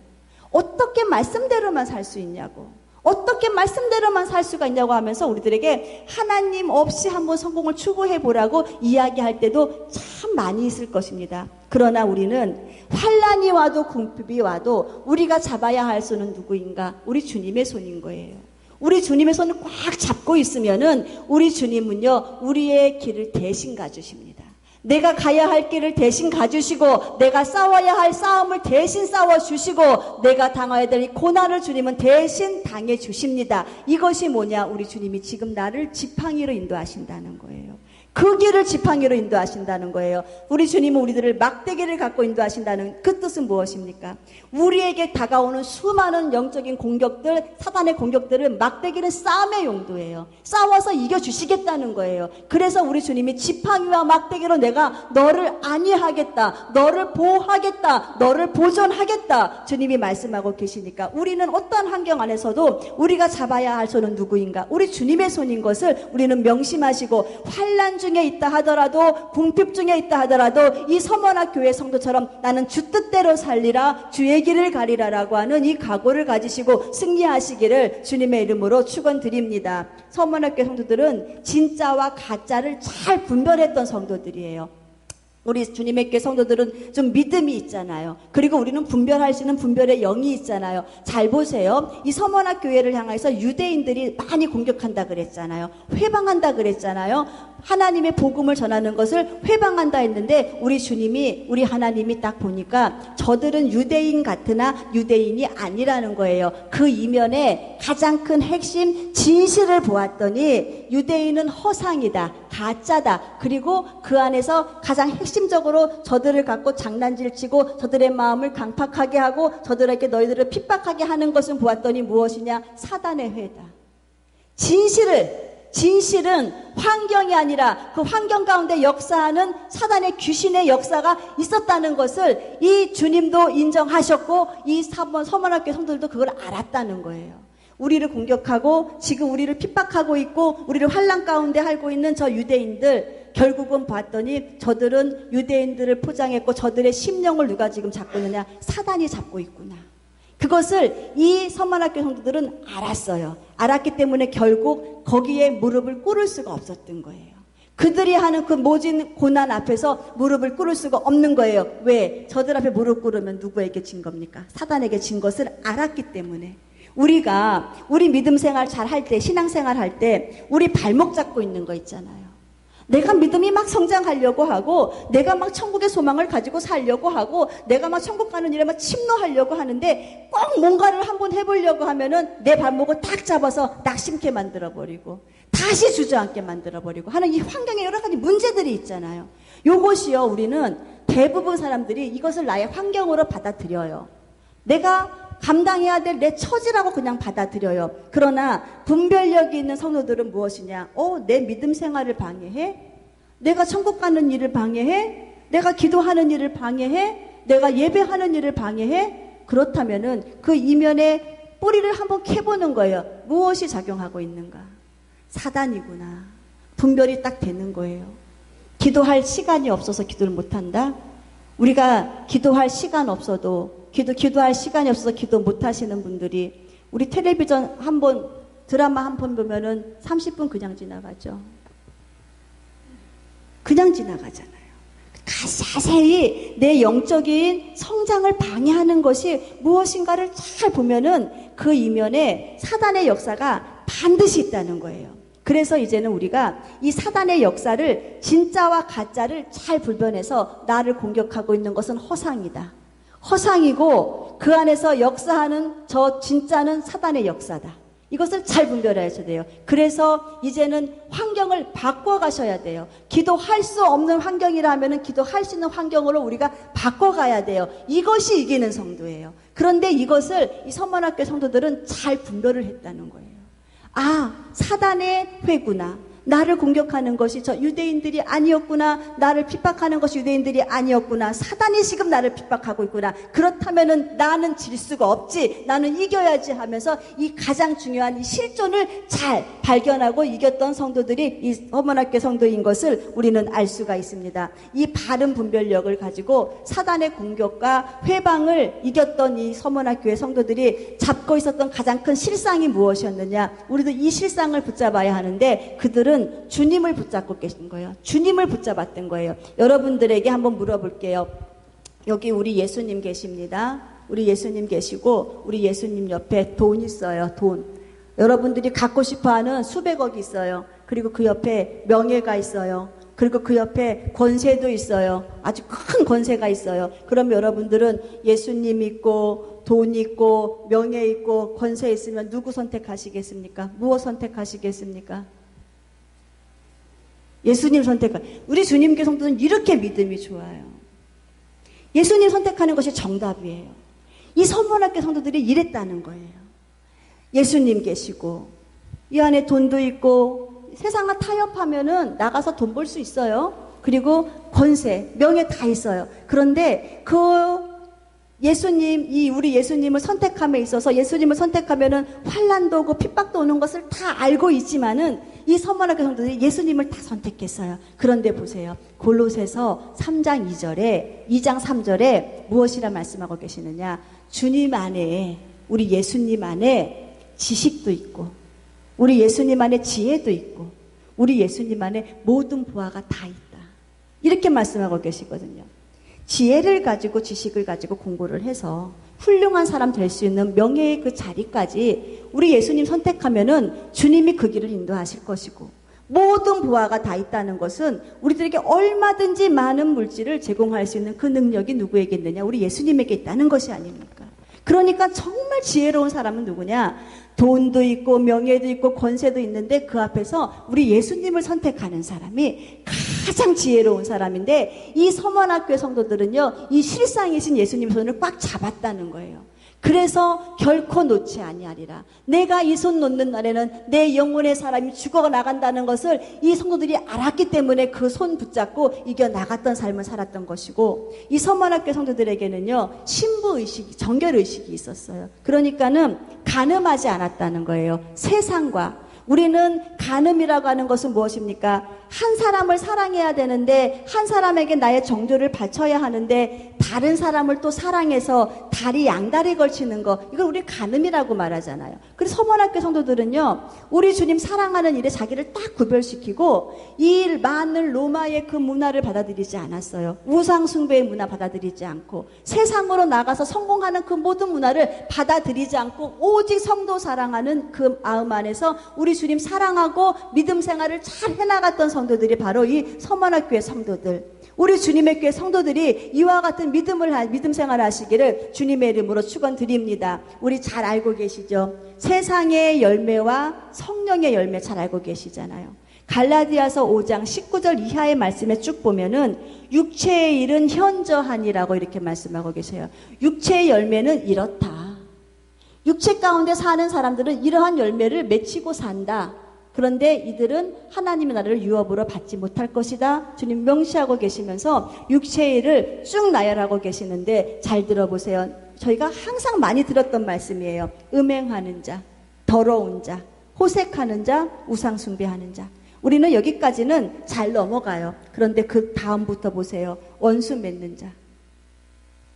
어떻게 말씀대로만 살 수 있냐고. 어떻게 말씀대로만 살 수가 있냐고 하면서 우리들에게 하나님 없이 한번 성공을 추구해 보라고 이야기할 때도 참 많이 있을 것입니다. 그러나 우리는 환난이 와도 궁핍이 와도 우리가 잡아야 할 손은 누구인가? 우리 주님의 손인 거예요. 우리 주님의 손을 꽉 잡고 있으면은 우리 주님은요, 우리의 길을 대신 가주십니다. 내가 가야 할 길을 대신 가주시고, 내가 싸워야 할 싸움을 대신 싸워주시고, 내가 당해야 될 이 고난을 주님은 대신 당해주십니다. 이것이 뭐냐? 우리 주님이 지금 나를 지팡이로 인도하신다는 거예요. 그 길을 지팡이로 인도하신다는 거예요. 우리 주님은 우리들을 막대기를 갖고 인도하신다는 그 뜻은 무엇입니까? 우리에게 다가오는 수많은 영적인 공격들, 사단의 공격들은 막대기는 싸움의 용도예요. 싸워서 이겨주시겠다는 거예요. 그래서 우리 주님이 지팡이와 막대기로 내가 너를 안위하겠다, 너를 보호하겠다, 너를 보존하겠다, 주님이 말씀하고 계시니까 우리는 어떤 환경 안에서도 우리가 잡아야 할 손은 누구인가? 우리 주님의 손인 것을 우리는 명심하시고, 환난 중에 있다 하더라도, 궁핍 중에 있다 하더라도 이 서머나 교회 성도처럼 나는 주 뜻대로 살리라, 주의 길을 가리라라고 하는 이 각오를 가지시고 승리하시기를 주님의 이름으로 축원드립니다. 서머나 교회 성도들은 진짜와 가짜를 잘 분별했던 성도들이에요. 우리 주님의 교회 성도들은 좀 믿음이 있잖아요. 그리고 우리는 분별할 수 있는 분별의 영이 있잖아요. 잘 보세요. 이 서머나 교회를 향해서 유대인들이 많이 공격한다 그랬잖아요. 회방한다 그랬잖아요. 하나님의 복음을 전하는 것을 회방한다 했는데 우리 주님이, 우리 하나님이 딱 보니까 저들은 유대인 같으나 유대인이 아니라는 거예요. 그 이면에 가장 큰 핵심 진실을 보았더니 유대인은 허상이다, 가짜다. 그리고 그 안에서 가장 핵심적으로 저들을 갖고 장난질치고 저들의 마음을 강팍하게 하고 저들에게 너희들을 핍박하게 하는 것을 보았더니 무엇이냐? 사단의 회다. 진실은 환경이 아니라 그 환경 가운데 역사하는 사단의 귀신의 역사가 있었다는 것을 이 주님도 인정하셨고 이 서머나교회 성도들도 그걸 알았다는 거예요. 우리를 공격하고 지금 우리를 핍박하고 있고 우리를 환난 가운데 앓고 있는 저 유대인들, 결국은 봤더니 저들은 유대인들을 포장했고 저들의 심령을 누가 지금 잡고 있느냐? 사단이 잡고 있구나. 그것을 이 서머나교회 성도들은 알았어요. 알았기 때문에 결국 거기에 무릎을 꿇을 수가 없었던 거예요. 그들이 하는 그 모진 고난 앞에서 무릎을 꿇을 수가 없는 거예요. 왜? 저들 앞에 무릎 꿇으면 누구에게 진 겁니까? 사단에게 진 것을 알았기 때문에. 우리 믿음 생활 잘 할 때, 신앙 생활 할 때 우리 발목 잡고 있는 거 있잖아요. 내가 믿음이 막 성장하려고 하고 내가 막 천국의 소망을 가지고 살려고 하고 내가 막 천국 가는 일에 막 침노하려고 하는데 꼭 뭔가를 한번 해보려고 하면은 내 발목을 딱 잡아서 낙심케 만들어버리고 다시 주저앉게 만들어버리고 하는 이 환경에 여러 가지 문제들이 있잖아요. 요것이요, 우리는 대부분 사람들이 이것을 나의 환경으로 받아들여요. 내가 감당해야 될 내 처지라고 그냥 받아들여요. 그러나 분별력이 있는 성도들은 무엇이냐? 내 믿음 생활을 방해해? 내가 천국 가는 일을 방해해? 내가 기도하는 일을 방해해? 내가 예배하는 일을 방해해? 그렇다면은 그 이면에 뿌리를 한번 캐보는 거예요. 무엇이 작용하고 있는가? 사단이구나. 분별이 딱 되는 거예요. 기도할 시간이 없어서 기도를 못한다? 우리가 기도할 시간 없어도 기도할 시간이 없어서 기도 못 하시는 분들이 우리 텔레비전 한번 드라마 한 번 보면은 30분 그냥 지나가죠. 그냥 지나가잖아요. 자세히 내 영적인 성장을 방해하는 것이 무엇인가를 잘 보면은 그 이면에 사단의 역사가 반드시 있다는 거예요. 그래서 이제는 우리가 이 사단의 역사를 진짜와 가짜를 잘 분별해서 나를 공격하고 있는 것은 허상이다. 허상이고 그 안에서 역사하는 저 진짜는 사단의 역사다. 이것을 잘 분별하셔야 돼요. 그래서 이제는 환경을 바꿔가셔야 돼요. 기도할 수 없는 환경이라면 기도할 수 있는 환경으로 우리가 바꿔가야 돼요. 이것이 이기는 성도예요. 그런데 이것을 이 서머나교회 성도들은 잘 분별을 했다는 거예요. 아, 사단의 회구나. 나를 공격하는 것이 저 유대인들이 아니었구나. 나를 핍박하는 것이 유대인들이 아니었구나. 사단이 지금 나를 핍박하고 있구나. 그렇다면은 나는 질 수가 없지. 나는 이겨야지 하면서 이 가장 중요한 이 실존을 잘 발견하고 이겼던 성도들이 이 서문학교 성도인 것을 우리는 알 수가 있습니다. 이 바른 분별력을 가지고 사단의 공격과 회방을 이겼던 이 서문학교의 성도들이 잡고 있었던 가장 큰 실상이 무엇이었느냐? 우리도 이 실상을 붙잡아야 하는데 그들은 주님을 붙잡고 계신 거예요. 주님을 붙잡았던 거예요. 여러분들에게 한번 물어볼게요. 여기 우리 예수님 계십니다. 우리 예수님 계시고 우리 예수님 옆에 돈 있어요. 돈. 여러분들이 갖고 싶어하는 수백억이 있어요. 그리고 그 옆에 명예가 있어요. 그리고 그 옆에 권세도 있어요. 아주 큰 권세가 있어요. 그럼 여러분들은 예수님 있고 돈 있고 명예 있고 권세 있으면 누구 선택하시겠습니까? 무엇 선택하시겠습니까? 예수님 우리 주님께 성도는 이렇게 믿음이 좋아요. 예수님 선택하는 것이 정답이에요. 이 서문학교 성도들이 이랬다는 거예요. 예수님 계시고 이 안에 돈도 있고 세상을 타협하면은 나가서 돈 벌 수 있어요. 그리고 권세, 명예 다 있어요. 그런데 그 예수님, 우리 예수님을 선택함에 있어서 예수님을 선택하면은 환난도 오고 핍박도 오는 것을 다 알고 있지만은 이 서문학교 성도들이 예수님을 다 선택했어요. 그런데 보세요. 골로새서 3장 3절에 무엇이라 말씀하고 계시느냐? 주님 안에, 우리 예수님 안에 지식도 있고, 우리 예수님 안에 지혜도 있고, 우리 예수님 안에 모든 보화가 다 있다. 이렇게 말씀하고 계시거든요. 지혜를 가지고 지식을 가지고 공부를 해서 훌륭한 사람 될 수 있는 명예의 그 자리까지 우리 예수님 선택하면은 주님이 그 길을 인도하실 것이고 모든 보화가 다 있다는 것은 우리들에게 얼마든지 많은 물질을 제공할 수 있는 그 능력이 누구에게 있느냐? 우리 예수님에게 있다는 것이 아닙니까? 그러니까 정말 지혜로운 사람은 누구냐? 돈도 있고 명예도 있고 권세도 있는데 그 앞에서 우리 예수님을 선택하는 사람이 가장 지혜로운 사람인데 이 서문학교의 성도들은요, 이 실상이신 예수님 손을 꽉 잡았다는 거예요. 그래서 결코 놓지 아니하리라. 내가 이 손 놓는 날에는 내 영혼의 사람이 죽어 나간다는 것을 이 성도들이 알았기 때문에 그 손 붙잡고 이겨 나갔던 삶을 살았던 것이고, 이 서문학교 성도들에게는요 신부의식이, 정결의식이 있었어요. 그러니까는 간음하지 않았다는 거예요. 세상과. 우리는 간음이라고 하는 것은 무엇입니까? 한 사람을 사랑해야 되는데 한 사람에게 나의 정조를 바쳐야 하는데 다른 사람을 또 사랑해서 다리 양다리 걸치는 거, 이걸 우리 간음이라고 말하잖아요. 그래서 서문학교 성도들은요, 우리 주님 사랑하는 일에 자기를 딱 구별시키고 이 많은 로마의 그 문화를 받아들이지 않았어요. 우상 숭배의 문화 받아들이지 않고 세상으로 나가서 성공하는 그 모든 문화를 받아들이지 않고 오직 성도 사랑하는 그 마음 안에서 우리 주님 사랑하고 믿음 생활을 잘 해나갔던 성도들이 바로 이 서문학교의 성도들, 우리 주님의 교회 성도들이 이와 같은 믿음 생활을 하시기를 주님의 이름으로 축원드립니다. 우리 잘 알고 계시죠? 세상의 열매와 성령의 열매 잘 알고 계시잖아요. 갈라디아서 5장 19절 이하의 말씀에 쭉 보면은 육체의 일은 현저하니라고 이렇게 말씀하고 계세요. 육체의 열매는 이렇다. 육체 가운데 사는 사람들은 이러한 열매를 맺히고 산다. 그런데 이들은 하나님의 나라를 유업으로 받지 못할 것이다. 주님 명시하고 계시면서 육체의 일을 쭉 나열하고 계시는데 잘 들어보세요. 저희가 항상 많이 들었던 말씀이에요. 음행하는 자, 더러운 자, 호색하는 자, 우상 숭배하는 자. 우리는 여기까지는 잘 넘어가요. 그런데 그 다음부터 보세요. 원수 맺는 자,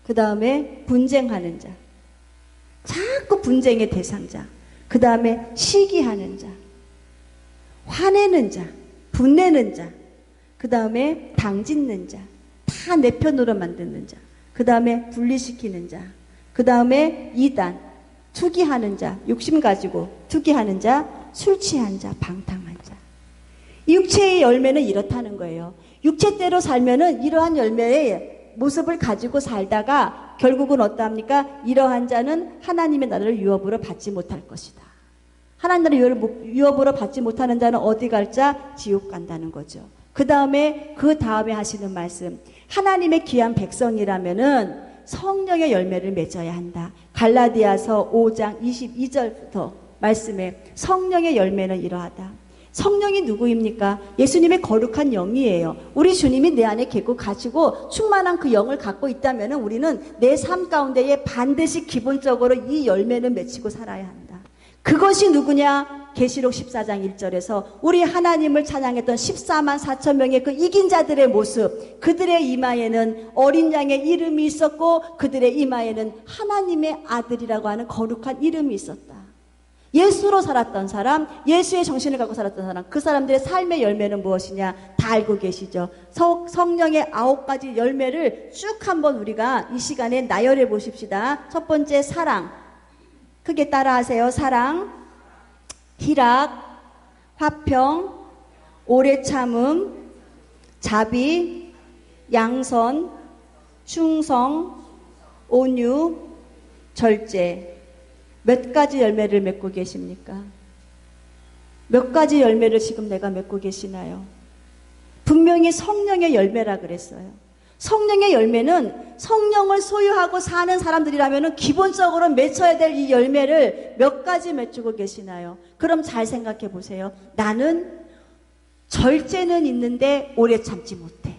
그 다음에 분쟁하는 자, 자꾸 분쟁의 대상자, 그 다음에 시기하는 자, 화내는 자, 분내는 자, 그 다음에 당짓는 자, 다 내 편으로 만드는 자, 그 다음에 분리시키는 자, 그 다음에 이단, 투기하는 자, 욕심 가지고 투기하는 자, 술 취한 자, 방탕한 자. 이 육체의 열매는 이렇다는 거예요. 육체대로 살면은 이러한 열매의 모습을 가지고 살다가 결국은 어떠합니까? 이러한 자는 하나님의 나라를 유업으로 받지 못할 것이다. 하나님 나라를 유업으로 받지 못하는 자는 어디 갈자? 지옥 간다는 거죠. 그 다음에 하시는 말씀, 하나님의 귀한 백성이라면은 성령의 열매를 맺어야 한다. 갈라디아서 5장 22절부터 말씀에 성령의 열매는 이러하다. 성령이 누구입니까? 예수님의 거룩한 영이에요. 우리 주님이 내 안에 계고 가지고 충만한 그 영을 갖고 있다면 우리는 내 삶 가운데에 반드시 기본적으로 이 열매는 맺히고 살아야 한다. 그것이 누구냐? 계시록 14장 1절에서 우리 하나님을 찬양했던 14만 4천 명의 그 이긴 자들의 모습, 그들의 이마에는 어린 양의 이름이 있었고 그들의 이마에는 하나님의 아들이라고 하는 거룩한 이름이 있었다. 예수로 살았던 사람, 예수의 정신을 갖고 살았던 사람, 그 사람들의 삶의 열매는 무엇이냐? 다 알고 계시죠? 성령의 9가지 열매를 쭉 한번 우리가 이 시간에 나열해 보십시다. 첫 번째, 사랑. 크게 따라하세요. 사랑, 희락, 화평, 오래 참음, 자비, 양선, 충성, 온유, 절제. 몇 가지 열매를 맺고 계십니까? 몇 가지 열매를 지금 내가 맺고 계시나요? 분명히 성령의 열매라 그랬어요. 성령의 열매는 성령을 소유하고 사는 사람들이라면 기본적으로 맺혀야 될 이 열매를 몇 가지 맺고 계시나요? 그럼 잘 생각해 보세요. 나는 절제는 있는데 오래 참지 못해.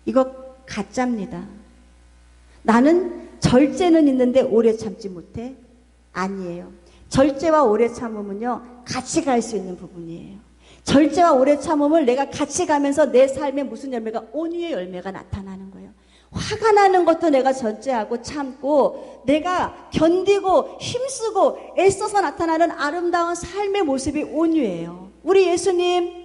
이거 가짜입니다. 나는 절제는 있는데 오래 참지 못해. 아니에요. 절제와 오래 참음은요, 같이 갈 수 있는 부분이에요. 절제와 오래 참음을 내가 같이 가면서 내 삶에 무슨 열매가, 온유의 열매가 나타나는 거예요. 화가 나는 것도 내가 절제하고 참고 내가 견디고 힘쓰고 애써서 나타나는 아름다운 삶의 모습이 온유예요. 우리 예수님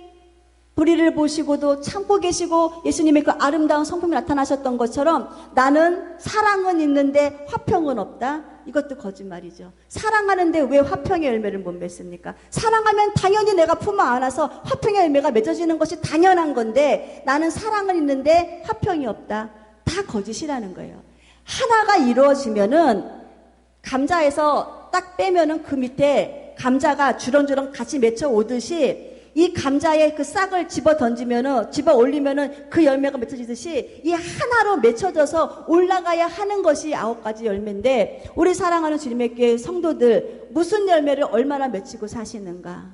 불의를 보시고도 참고 계시고 예수님의 그 아름다운 성품이 나타나셨던 것처럼 나는 사랑은 있는데 화평은 없다? 이것도 거짓말이죠. 사랑하는데 왜 화평의 열매를 못 맺습니까? 사랑하면 당연히 내가 품어 안아서 화평의 열매가 맺어지는 것이 당연한 건데 나는 사랑은 있는데 화평이 없다. 다 거짓이라는 거예요. 하나가 이루어지면은 감자에서 딱 빼면은 그 밑에 감자가 주렁주렁 같이 맺혀 오듯이 이 감자의 그 싹을 집어 던지면은, 집어 올리면은 그 열매가 맺혀지듯이 이 하나로 맺혀져서 올라가야 하는 것이 9가지 열매인데, 우리 사랑하는 주님의 교회 성도들, 무슨 열매를 얼마나 맺히고 사시는가?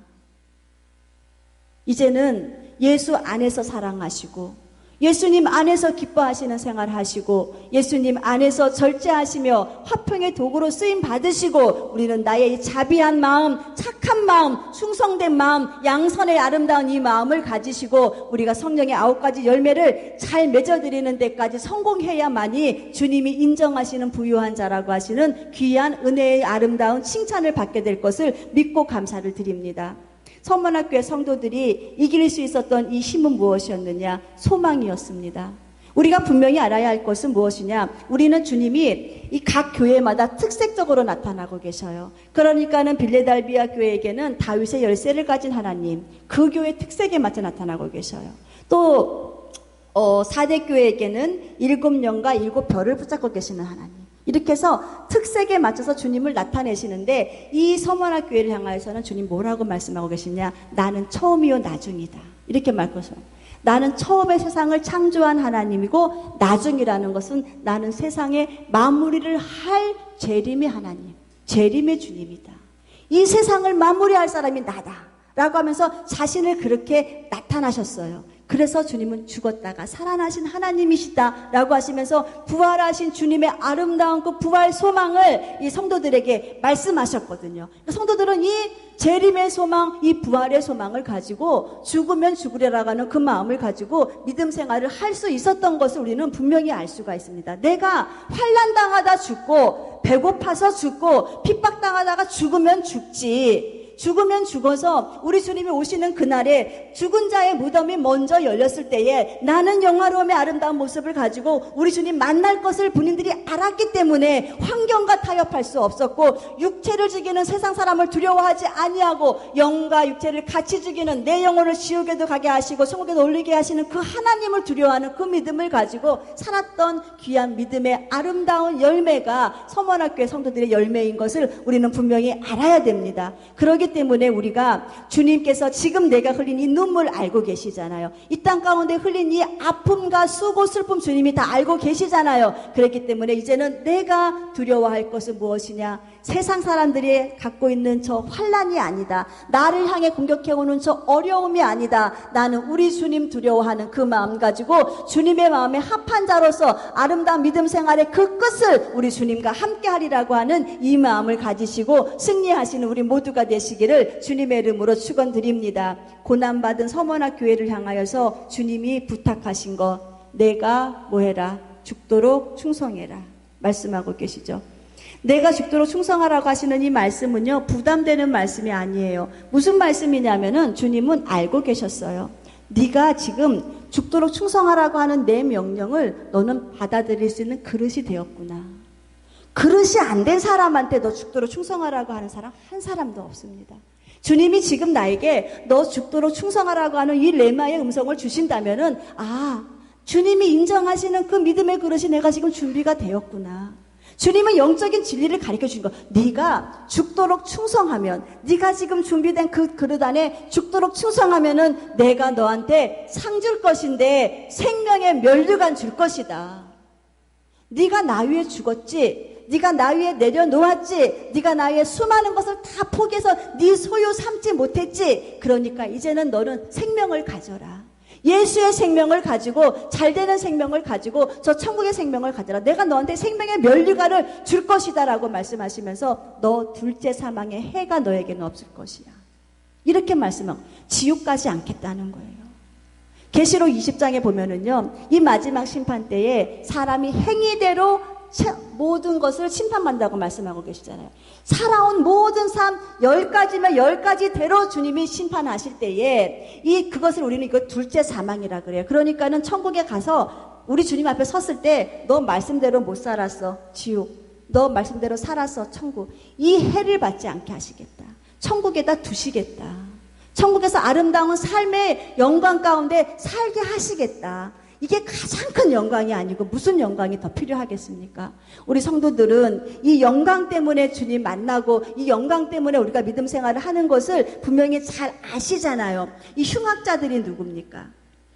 이제는 예수 안에서 사랑하시고, 예수님 안에서 기뻐하시는 생활 하시고, 예수님 안에서 절제하시며 화평의 도구로 쓰임 받으시고, 우리는 나의 이 자비한 마음, 착한 마음, 충성된 마음, 양선의 아름다운 이 마음을 가지시고 우리가 성령의 9가지 열매를 잘 맺어드리는 데까지 성공해야만이 주님이 인정하시는 부유한 자라고 하시는 귀한 은혜의 아름다운 칭찬을 받게 될 것을 믿고 감사를 드립니다. 서문학교의 성도들이 이길 수 있었던 이 힘은 무엇이었느냐? 소망이었습니다. 우리가 분명히 알아야 할 것은 무엇이냐? 우리는 주님이 이 각 교회마다 특색적으로 나타나고 계셔요. 그러니까는 빌레달비아 교회에게는 다윗의 열쇠를 가진 하나님, 그 교회 특색에 맞춰 나타나고 계셔요. 또 사대교회에게는 7영과 7별을 붙잡고 계시는 하나님. 이렇게 해서 특색에 맞춰서 주님을 나타내시는데, 이 서문학 교회를 향하여서는 주님 뭐라고 말씀하고 계시냐? 나는 처음이요 나중이다. 이렇게 말해서 나는 처음에 세상을 창조한 하나님이고, 나중이라는 것은 나는 세상의 마무리를 할 재림의 하나님, 재림의 주님이다. 이 세상을 마무리할 사람이 나다 라고 하면서 자신을 그렇게 나타나셨어요. 그래서 주님은 죽었다가 살아나신 하나님이시다 라고 하시면서 부활하신 주님의 아름다운 그 부활 소망을 이 성도들에게 말씀하셨거든요. 성도들은 이 재림의 소망, 이 부활의 소망을 가지고 죽으면 죽으리라고 하는 그 마음을 가지고 믿음 생활을 할 수 있었던 것을 우리는 분명히 알 수가 있습니다. 내가 환난당하다 죽고 배고파서 죽고 핍박당하다가 죽으면 죽지, 죽으면 죽어서 우리 주님이 오시는 그날에 죽은 자의 무덤이 먼저 열렸을 때에 나는 영화로움의 아름다운 모습을 가지고 우리 주님 만날 것을 본인들이 알았기 때문에 환경과 타협할 수 없었고, 육체를 죽이는 세상 사람을 두려워하지 아니하고 영과 육체를 같이 죽이는 내 영혼을 지옥에도 가게 하시고 천국에도 올리게 하시는 그 하나님을 두려워하는 그 믿음을 가지고 살았던 귀한 믿음의 아름다운 열매가 서문학교의 성도들의 열매인 것을 우리는 분명히 알아야 됩니다. 그러기 때문에 우리가 주님께서 지금 내가 흘린 이 눈물 알고 계시잖아요. 이 땅 가운데 흘린 이 아픔과 수고 슬픔 주님이 다 알고 계시잖아요. 그렇기 때문에 이제는 내가 두려워할 것은 무엇이냐? 세상 사람들이 갖고 있는 저 환난이 아니다. 나를 향해 공격해오는 저 어려움이 아니다. 나는 우리 주님 두려워하는 그 마음 가지고 주님의 마음에 합한 자로서 아름다운 믿음 생활의 그 끝을 우리 주님과 함께 하리라고 하는 이 마음을 가지시고 승리하시는 우리 모두가 되시기를 주님의 이름으로 축원드립니다. 고난받은 서머나 교회를 향하여서 주님이 부탁하신 것, 내가 뭐해라? 죽도록 충성해라. 말씀하고 계시죠. 내가 죽도록 충성하라고 하시는 이 말씀은요, 부담되는 말씀이 아니에요. 무슨 말씀이냐면은 주님은 알고 계셨어요. 네가 지금 죽도록 충성하라고 하는 내 명령을 너는 받아들일 수 있는 그릇이 되었구나. 그릇이 안 된 사람한테 너 죽도록 충성하라고 하는 사람 한 사람도 없습니다. 주님이 지금 나에게 너 죽도록 충성하라고 하는 이 레마의 음성을 주신다면은, 아, 주님이 인정하시는 그 믿음의 그릇이 내가 지금 준비가 되었구나. 주님은 영적인 진리를 가르쳐 주신 거. 네가 죽도록 충성하면, 네가 지금 준비된 그 그릇 안에 죽도록 충성하면은 내가 너한테 상 줄 것인데 생명의 면류관 줄 것이다. 네가 나 위에 죽었지, 네가 나 위에 내려놓았지, 네가 나 위에 수많은 것을 다 포기해서 네 소유 삼지 못했지. 그러니까 이제는 너는 생명을 가져라. 예수의 생명을 가지고, 잘되는 생명을 가지고 저 천국의 생명을 가져라. 내가 너한테 생명의 면류관을 줄 것이다 라고 말씀하시면서 너 둘째 사망의 해가 너에게는 없을 것이야. 이렇게 말씀하고 지옥 가지 않겠다는 거예요. 계시록 20장에 보면은요, 이 마지막 심판 때에 사람이 행위대로 모든 것을 심판받는다고 말씀하고 계시잖아요. 살아온 모든 삶 10가지면 10가지대로 주님이 심판하실 때에 그것을 우리는 이거 둘째 사망이라 그래요. 그러니까는 천국에 가서 우리 주님 앞에 섰을 때 너 말씀대로 못 살았어, 지옥. 너 말씀대로 살았어, 천국. 이 해를 받지 않게 하시겠다. 천국에다 두시겠다. 천국에서 아름다운 삶의 영광 가운데 살게 하시겠다. 이게 가장 큰 영광이 아니고 무슨 영광이 더 필요하겠습니까? 우리 성도들은 이 영광 때문에 주님 만나고 이 영광 때문에 우리가 믿음 생활을 하는 것을 분명히 잘 아시잖아요. 이 흉악자들이 누굽니까?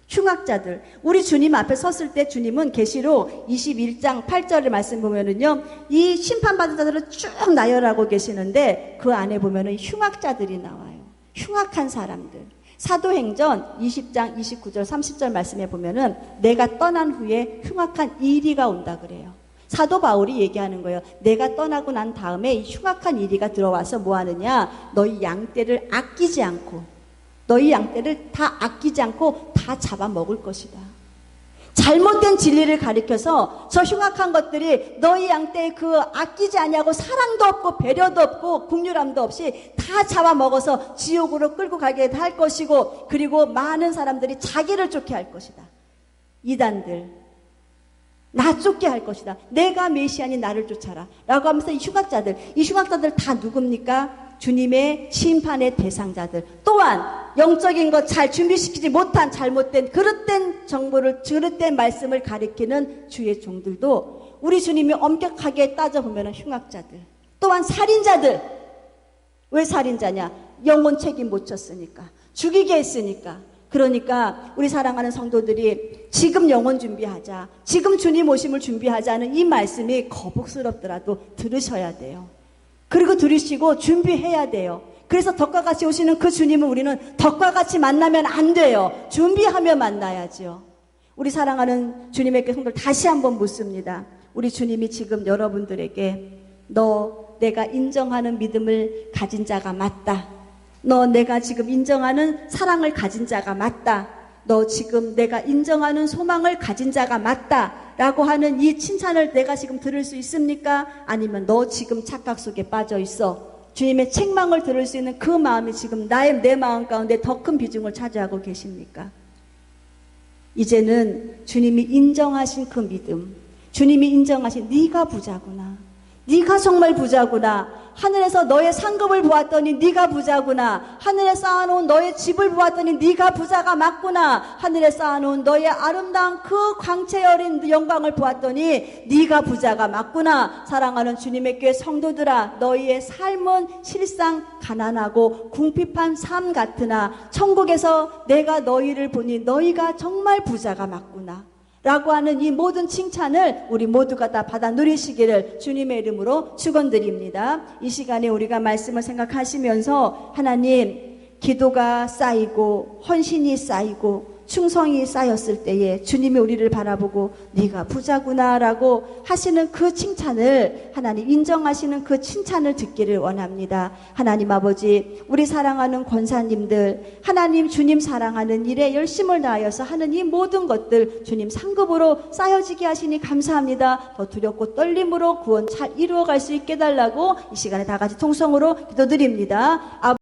흉악자들. 우리 주님 앞에 섰을 때 주님은 계시록 21장 8절을 말씀 보면은요, 이 심판받은 자들을 쭉 나열하고 계시는데 그 안에 보면은 흉악자들이 나와요. 흉악한 사람들. 사도행전 20장 29절 30절 말씀에 보면은 내가 떠난 후에 흉악한 이리가 온다 그래요. 사도 바울이 얘기하는 거예요. 내가 떠나고 난 다음에 이 흉악한 이리가 들어와서 뭐 하느냐? 너희 양떼를 아끼지 않고, 너희 양떼를 다 아끼지 않고 다 잡아먹을 것이다. 잘못된 진리를 가리켜서 저 흉악한 것들이 너희 양떼의 그 아끼지 아니하고 사랑도 없고 배려도 없고 국률함도 없이 다 잡아먹어서 지옥으로 끌고 가게 할 것이고, 그리고 많은 사람들이 자기를 쫓게 할 것이다. 이단들 나 쫓게 할 것이다. 내가 메시아니 나를 쫓아라 라고 하면서 이 흉악자들 다 누굽니까? 주님의 심판의 대상자들. 또한 영적인 것 잘 준비시키지 못한 잘못된 그릇된 정보를, 그릇된 말씀을 가리키는 주의 종들도 우리 주님이 엄격하게 따져보면 흉악자들. 또한 살인자들. 왜 살인자냐? 영혼 책임 못 졌으니까, 죽이게 했으니까. 그러니까 우리 사랑하는 성도들이 지금 영혼 준비하자, 지금 주님 오심을 준비하자는 이 말씀이 거북스럽더라도 들으셔야 돼요. 그리고 들으시고 준비해야 돼요. 그래서 덕과 같이 오시는 그 주님을 우리는 덕과 같이 만나면 안 돼요. 준비하며 만나야죠. 우리 사랑하는 주님의 성도들 다시 한번 묻습니다. 우리 주님이 지금 여러분들에게 너 내가 인정하는 믿음을 가진 자가 맞다. 너 내가 지금 인정하는 사랑을 가진 자가 맞다. 너 지금 내가 인정하는 소망을 가진 자가 맞다 라고 하는 이 칭찬을 내가 지금 들을 수 있습니까? 아니면 너 지금 착각 속에 빠져 있어. 주님의 책망을 들을 수 있는 그 마음이 지금 내 마음 가운데 더 큰 비중을 차지하고 계십니까? 이제는 주님이 인정하신 그 믿음, 주님이 인정하신 네가 부자구나, 네가 정말 부자구나, 하늘에서 너의 상급을 보았더니 네가 부자구나, 하늘에 쌓아놓은 너의 집을 보았더니 네가 부자가 맞구나, 하늘에 쌓아놓은 너의 아름다운 그 광채 어린 영광을 보았더니 네가 부자가 맞구나. 사랑하는 주님의 교회 성도들아, 너희의 삶은 실상 가난하고 궁핍한 삶 같으나 천국에서 내가 너희를 보니 너희가 정말 부자가 맞구나 라고 하는 이 모든 칭찬을 우리 모두가 다 받아 누리시기를 주님의 이름으로 축원드립니다. 이 시간에 우리가 말씀을 생각하시면서 하나님, 기도가 쌓이고 헌신이 쌓이고 충성이 쌓였을 때에 주님이 우리를 바라보고 네가 부자구나라고 하시는 그 칭찬을, 하나님 인정하시는 그 칭찬을 듣기를 원합니다. 하나님 아버지, 우리 사랑하는 권사님들, 하나님 주님 사랑하는 일에 열심을 다하여서 하는 이 모든 것들 주님 상급으로 쌓여지게 하시니 감사합니다. 더 두렵고 떨림으로 구원 잘 이루어갈 수 있게 해달라고 이 시간에 다 같이 통성으로 기도드립니다.